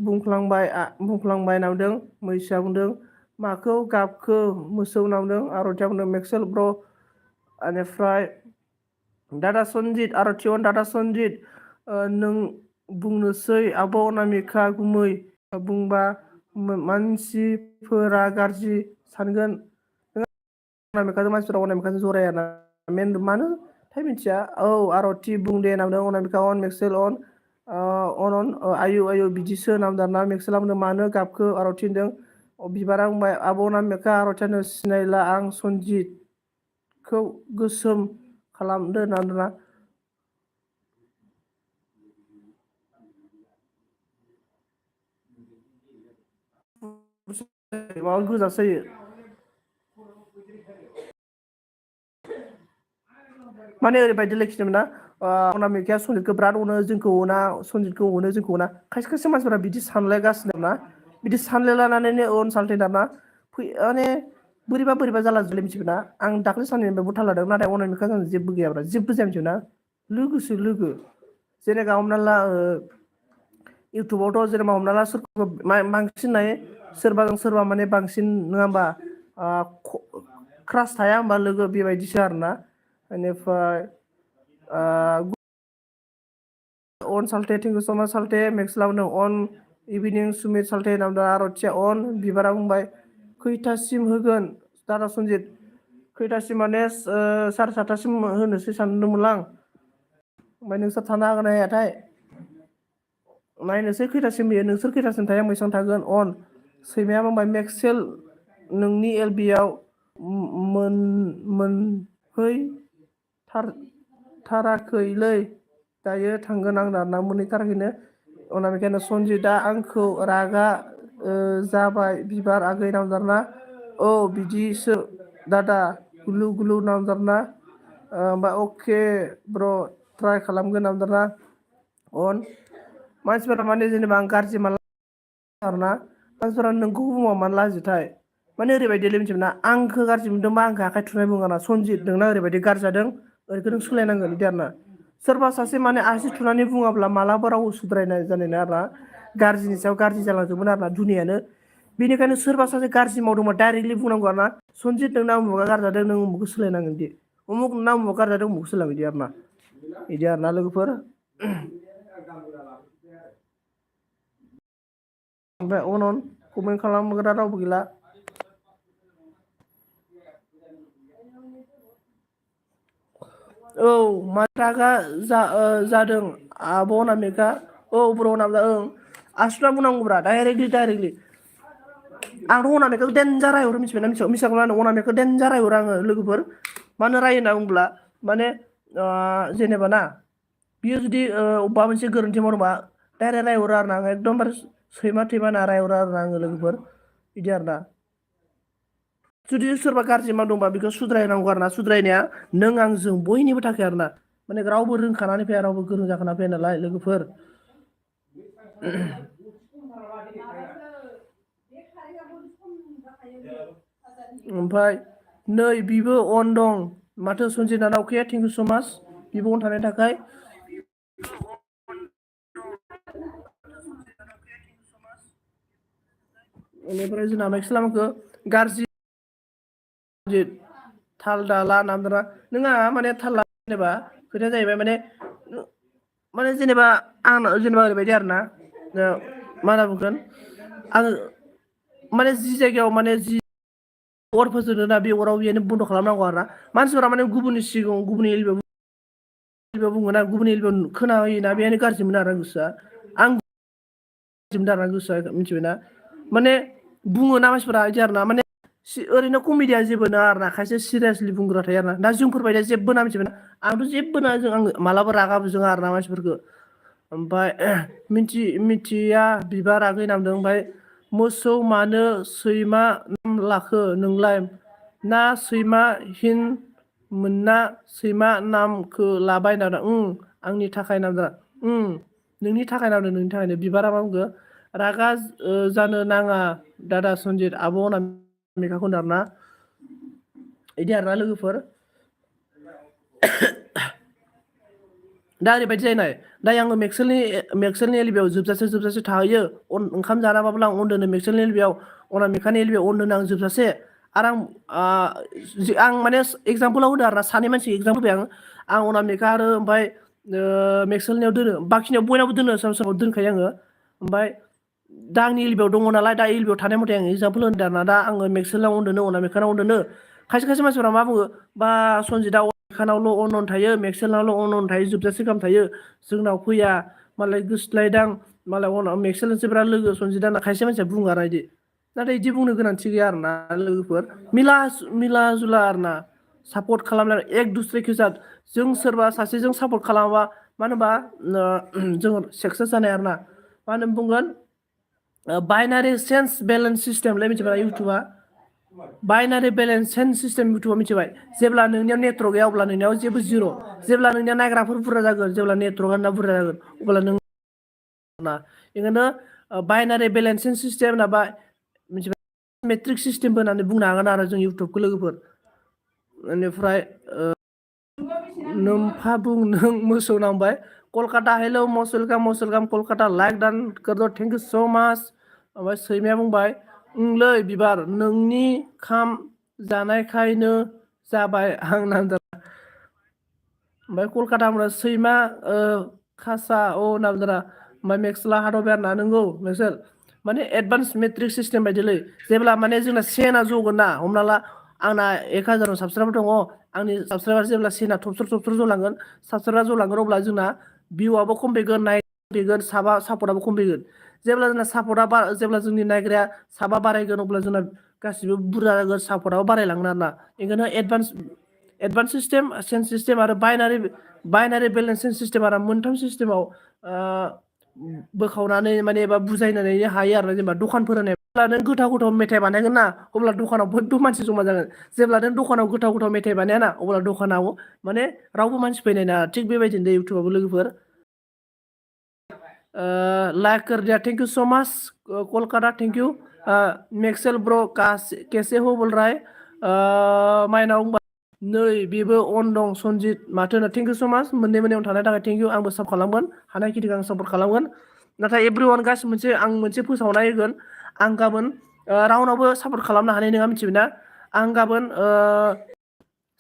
बुंफ्लांबाय नावदों मैसोआ बुंदों माखौ गाबखो मोसौ नावदों आर'थिया बुंदों मेक्सेल ब्र बेनिफ्राय दादा सनजित आर'थियन दादा सनजित नों बुंनोसै आब' अनामिका गुमै बुंबा मानसिफोरा गाज्रि सानगोन अनामिकाजों मानसिफोरा अनामिकाजों जरायाना मानो थाय मिथिया औ आर'थि बुं दे नामदों अनामिका अन मेक्सेल अन आयु आयु बिदिसो नामदारना मेक्सेला बुंदों मानो गाबखो आर'थि होनदों बिबारा बुंबाय आब' अनामिका आर'थियानो सिनायला आं सनजितखौ गोसोम खालामदो नामदोंना माबा गोजासो जायो माने ओरैबायदि लेखिदोंमोन ना अनामिकाया सनजितखौ बिराद अनो जोंखौ अना सनजितखौ अनो जोंखौ अना खायसे खायसे मानसिफोरा बिदि सानलायगासिनो ना बिदि सानलाय लानानैनो अनसालथै दाना माने बोरैबा जाला जोलै मिथिगोना आं दाख्लै साननैनिफ्राय बुथाल लादों नाथाय अनामिका जों जेबो गैयाब्रा जेबो जाया मिथिगोना लोगोसो लोगो जेनेबा हमना ला इउटुबावथ' जेनेबा हमना ला सोरखौबा बांसिन नायो सोरबा माने बांसिन नङा होमबा क्रास थाया होमबा लोगो बेबायदिसो आरोना बेनिफ्राय अन साल्टे थेंक इउ सो माच साल्टे मेक्स लावनो अन इभिनिं सुमित साल्टे नामदा आर'थिया अन बिबारा बुंबाय खैथासिम होगोन दादा सनजित खैथासिम माने 7:30सिम होनोसै सानदोंमोनलां ओमफ्राय नोंसोर थानो हागोन ना हायाथाय नायनोसै खैथासिम होयो नोंसोर खैथासिम थाया बेसेबां थागोन अन सैमाया बुंबाय मेक्सेल नोंनि एलबियाव मोनहै थाराखैलै दायो थांगोन आं दाना मोनहैथाराखैनो अनामिकानो सनजितआ आंखौ रागा जाबाय बिबार आगै नामदारना औ बिदिसो दादा गुलु गुलु नामदारना ओमफ्राय अके ब्र ट्राइ खालामगोन नामदारना अन मानसिफोरा माने जेनेबा आं गाज्रि आरोना मानसिफोरा नोंखौ बुङा मानो लाजिथाय माने ओरैबायदि मिथिबायना आंखौ गाज्रि मोनदोंबा आंखौ आखाइ थुनाय बुङाना सनजित नोंना ओरैबायदि गाज्रि जादों ओरैखौ नों सोलायनांगोन बिदि आरोना सोरबा सासे माने आसि थुनानै बुङाब्ला मालाबा रावबो सुद्रायनाय जानाय नङा आरोना गाज्रिनि सायाव गाज्रि जालांजोबगोन आरोना दुनियानो बेनिखायनो सोरबा सासे गाज्रि मावदोंबा डाइरेक्टलि बुंनांगौ आरोना सनजित नोंना उमुगा गाज्रि जादों नों उमुखौ सोलायनांगोन दि उमुक नोंना उमुगा गाज्रि जादों उमुखौ सोलाय बिदि आरोना बिदि आरोना लोगोफोर ओमफ्राय अन कमेन्ट खालामग्रा रावबो गैला औ मा रागा जादों आब' अनामिका औ ब्र नामदा ओं आसुना बुंनांगौब्रा डाइरेक्टलि आंथ' अनामिकाखौ देनजार रायहरो मिथिबायना मिथियाखै मा होनो अनामिकाखौ देनजार रायहरो आङो लोगोफोर मानो रायो होनना बुङोब्ला माने जेनेबा ना बियो जुदि अबेबा मोनसे गोरोन्थि मावदोंबा डाइरेक्ट रायहरो आरोना आङो एकदमबारे सैमा थैमा होनना रायहरो आरोना आङो लोगोफोर बिदि आरोना जुदि सोरबा गाज्रि मावदोंबा बेखौ सुद्रायनांगौ आरोना सुद्रायनाया नों आं जों बयनिबो थाखाय आरोना माने रावबो रोंखानानै फैया रावबो गोरों जाखाना फैया नालाय लोगोफोर ओमफ्राय नै बिबो अन दं माथो सनजित नाना अके थेंक इउ स' माच बिबो अन थानायनि थाखाय बेनिफ्राय जोंना मेक्सलामखौ गाज्रि थाल दाला नामदारा नोंहा माने थाल ला जेनेबा खोथाया जाहैबाय माने जेनेबा आंना जेनेबा ओरैबायदि आरोना मा होनना बुंगोन आङो माने जि जायगायाव माने जि अर फोजोंदों ना बे अराव बेनो बन्द' खालामनांगौ आरोना मानसिफोरा माने गुबुननि सिगाङाव गुबुननि बुङोना गुबुननि खोनाहोयोना बेहायनो गाज्रि मोनो आरो गोसोआ आं गोसोआ मिथिबायना माने बुङोना मानसिफोरा बिदि आरोना माने ओरैनो कमेडिया जेबो नङा आरोना खायसे सिरियासलि बुंग्रा थायो आरोना दा जोंफोरबायदिया जेबो नङा मिथिबायना आंथ' जेबो नङा आं मालाबा रागाबो जोङा आरोना मानसिफोरखौ ओमफ्राय मिथिया बिबार आगै नामदों ओमफ्राय मोसौ मानो सैमा नाम लाखो नोंलाय ना सैमा हिन मोनना सैमा नामखौ लाबाय नामा आंनि थाखाय नामदा नोंनि थाखाय नामदों नोंनि थाखायनो बिबारा मा बुंखो रागा जानो नाङा दादा सनजित आब' अनामिका मेकाखौ होनदों आरोना बिदि आरोना लोगोफोर दा ओरैबायदि जाहैनाय दा आङो मेक्सेलनि एलबियाव जोबजासे थाहैयो ओंखाम जानाबाबो आं उन्दुनो मेक्सेलनि एलबियाव अनामिकानि एलबियाव उन्दुनो आं जोबजासे आरो आं माने एगजामपोलाव होदो आरोना सानै मानसि एगजामपोल होबाय आं अनामिका आरो ओमफ्राय मेक्सेलनियाव दोनो बाखिनियाव बयनावबो दोनो सोरबा दोनखायो आङो ओमफ्राय दा आंनि एलबियाव दङ नालाय दा एलबियाव थानाय मथे आं एगजामपोल होनदों आरोना दा आङो मेक्सेलाव उन्दुनो अनामिकानाव उन्दुनो खायसे मानसिफोरा मा बुङो बा सनजितआ अनामिकानावल' अन थायो मेक्सेलनावल' अन थायो जोबजासे गाहाम थायो जोंनाव फैया मालाय गोसोथोलायदां मालाय मेक्सेलसो बिराद लोगो सनजितआ खायसे मानसिया बुङो आरो बिदि नाथाय बिदि बुंनो गोनांथि गैया आरोना लोगोफोर मिला जुला आरोना सापर्ट खालामलायनाय एक दुसरेके साथ जों सोरबा सासेजों सापर्ट खालामाबा मानो होनबा जोङो साक्सेस जानाय आरोना मा होनना बुंगोन बाइनारि सेन्स बेलेन्स सिस्टेमलाय मिथिबाय इउटुबा बाइनारि बेलेन्स सेन्स सिस्टेम इउटुबाव मिथिबाय जेब्ला नोंनियाव नेटवर्क गैया अब्ला नोंनियाव जेबो जिर' जेब्ला नोंनिया नायग्राफोर बुरजा जागोन जेब्ला नेटवर्कआ बुरजा जागोन अब्ला नों बेखायनो बाइनारि बेलेन्सिं सिस्टेम होनाबा मिथिबाय मेट्रिक सिस्टेमबो होननानै बुंनो हागोन आरो जों इउटुबखौ लोगोफोर बेनिफ्राय नोमफा बुं नों मोसौ नांबाय कलकाता हेलौ मस्ट वेलकाम कलकाता लाइक दान कर थेंक इउ स' माच ओमफ्राय सैमाया बुंबाय लै बिबार नोंनि खाम जानायखायनो जाबाय आं नामजादा ओमफ्राय कलकाता होनबा सैमा खासा नामजादा ओमफ्राय मेक्सेला हादरबाय आरोना नोंगौ मेक्सेल माने एडभान्स मेट्रिक सिस्टेम बायदिलै जेब्ला माने जोंना सेना जगोन ना हमना ला आंना 1000 साबसक्राइबार दङ आंनि साबसक्राइबार जेब्ला सेना थबस्र जलांगोन साबसक्राइबार जलांगोन अब्ला जोंना भिउआबो खम फैगोन फैगोन सापर्टआबो खम फैगोन जेब्ला जोंना सापर्टआ जेब्ला जोंनि नायग्राया साबा बारायगोन अब्ला जोंना गासिबो बुरजा जागोन सापर्टआबो बारायलांगोन आरोना बेखायनो एडभान्स सिस्टेम सेन्स सिस्टेम आरो बाइनारि बेलेन्सिं सिस्टेम आरो मोनथाम सिस्टेमाव बोखावनानै माने एबा बुजायनानै हायो आरो जेनेबा दखानफोर होनाय जेब्ला नों गोथाव मेथाइ बानायगोन ना अब्ला दखानाव बयबो मानसि जमा जागोन जेब्ला नों दखानाव गोथाव मेथाइ बानायाना अब्ला दखानाव माने रावबो मानसि फैनाय ना थिग बेबायदिनो इउटुबावबो लोगोफोर लाइक कर दिया thank you so much Kolkata thank you मेक्सेल ब्रो कैसे हो बोल रहा है माइनाव नै बेबो अन दं सनजित माथो होनो थेंक इउ स' माच मोननैयाव थानायनि थाखाय थेंक इउ आंबो सापर्ट खालामगोन हानाय खिनिखौ आं सापर्ट खालामगोन नाथाय एभ्रिवान गासिबो मोनसे फोसावनाय होगोन आं गाबोन रावनावबो सापर्ट खालामनो हानाय नङा मिथिबायना आं गाबोन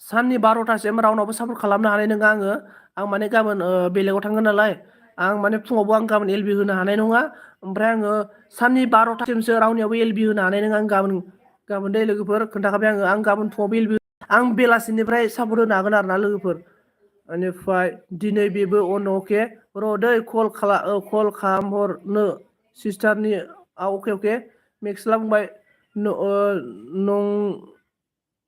साननि 12थासिम रावनावबो सापर्ट खालामनो हानाय नङा आं माने गाबोन बेलेगाव थांगोन नालाय आं माने फुङावबो आं गाबोन एलबि होनो हानाय नङा ओमफ्राय आङो साननि 12थासिमसो रावनियावबो एलबि होनो हानाय नङा आं गाबोन दै लोगोफोर खोन्थाखाबाय आं गाबोन फुङावबो एलबि आं बेलासिनिफ्राय सापर्ट होनो हागोन आरोना लोगोफोर बेनिफ्राय दिनै बेबो अन अके र' दै कल खालामहरनो सिस्टारनि अके मेक्सला बुंबाय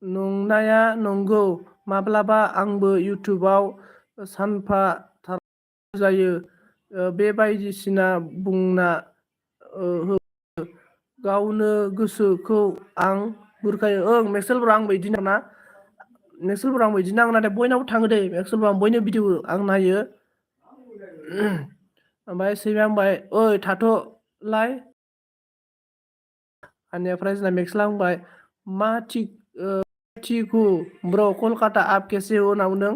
नंनाया नंगौ माब्लाबा आंबो इउटुबाव सानफा जायो बे बायदिसिना बुंना गावनो गोसोखौ आं बुरखायो मेक्सेलफोर आंबो बिदिनो ना मेक्सेलफोर आंबो बिदिनो आं नाथाय बयनावबो थाङो दे मेक्सेलफोर आं बयनो भिडिअ आं नायो ओमफ्राय सैमाया बुंबाय ओइ थाथ'लाय बेनिफ्राय जोंना मेक्सेला बुंबाय मा ठीक हु ब्र' कलकाता आप कैसे हो होनना बुंदों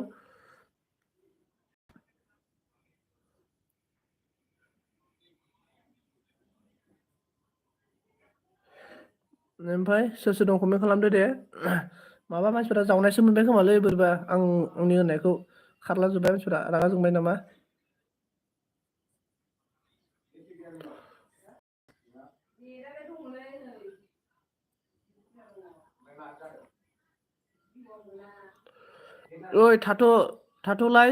ओमफ्राय सोर दं कमेन्ट खालामदो दे माबा मानसिफोरा जावनायसो मोनबाय खोमालै बोरैबा आंनि होननायखौ खारला जोब्बाय मानसिफोरा रागा जोंबाय नामा ओइ थाथ'लाय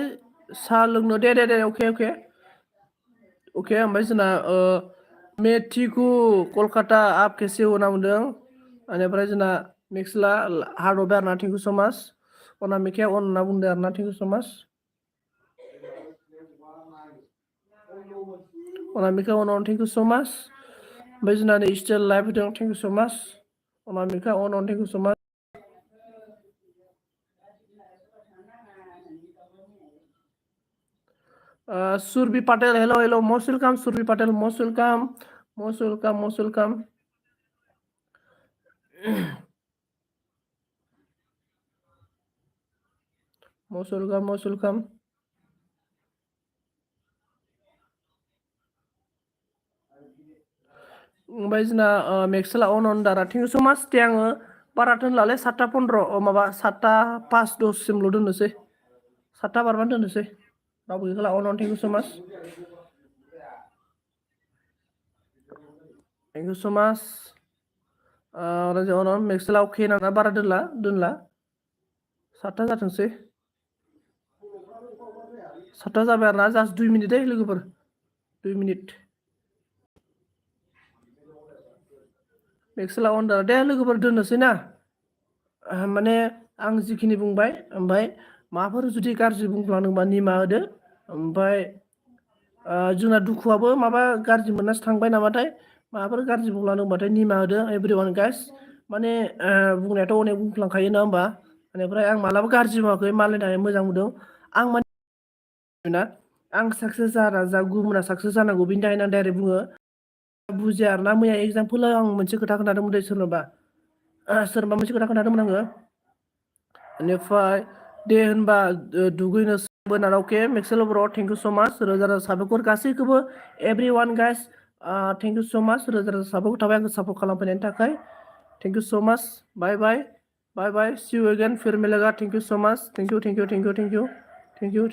साहा लोंनो दे अके ओमफ्राय जोंना मेथिकु कलकाता आप केसे होना बुंदों बेनिफ्राय जोंना मेक्सेला हार्डबाय आरोना थेंक इउ स' माच अनामिकाया अन होनना बुंदों आरोना थेंक इउ स' माच अनामिका अन थेंक इउ स' माच ओमफ्राय जोंना नै स्टिल लाइभ होदों थेंक इउ स' माच अनामिका अन थेंक इउ स' माच Surbi Patel, hello, most welcome, Surbi Patel, most welcome. Most welcome, most welcome. ओमफ्राय जोंना मेक्सेला अन दारा थेंक इउ स' माच दे आङो बारा दोनलालै 7:15 माबा 7:05-10सिमल' दोननोसै 7 बारबानो दोननोसै रावबो गैखाला अन थेंक इउ स' माच थेंक इउ स' माच अन मेक्सेला अके ना बारा दोनला 7 जाथोंसै 7 जाबाय आरो ना जास्ट 2 मिनिट दै लोगोफोर 2 मिनिट मेक्सेला अन दारा दे लोगोफोर दोननोसै ना माने आं जिखिनि बुंबाय ओमफ्राय माबाफोर जुदि गाज्रि बुंफ्लांदोंबा निमाहा होदो ओमफ्राय जोंना दुखुआबो माबा गाज्रि मोननासो थांबाय नामाथाय माबाफोर गाज्रि बुंफ्लांदोंबाथाय निमाहा होदो एभ्रिवान गाइस माने बुंनायाथ' अनेक बुंफ्लांखायो नङा होमबा बेनिफ्राय आं मालाबा गाज्रि बुङाखै मालायनि थाखाय मोजां बुंदों आं माने ना आं साक्सेस जाना जा गुबुना साक्सेस जानांगौ बिनि थाखायनो आं डाइरेक्ट बुङो बुजिया आरोना मैया एगजामपोल आं मोनसे खोथा खोन्थादोंमोन दे सोरनोबा मोनसे खोथा खोन्थादोंमोन आङो बेनिफ्राय दे होनबा दुगैनोसै बोनाराव के मेक्सेल बर' थेंक इउ स' माच रोजा रोजा साबायखर गासैखौबो every one guys thank you so' माच रोजा रोजा साबायखर थाबाय आंखौ सापर्ट खालामफैनायनि थाखाय थेंक इउ स' माच बाय बाय सि इउ एगेन फिर मिलेगा थेंक इउ स' माच थेंक इउ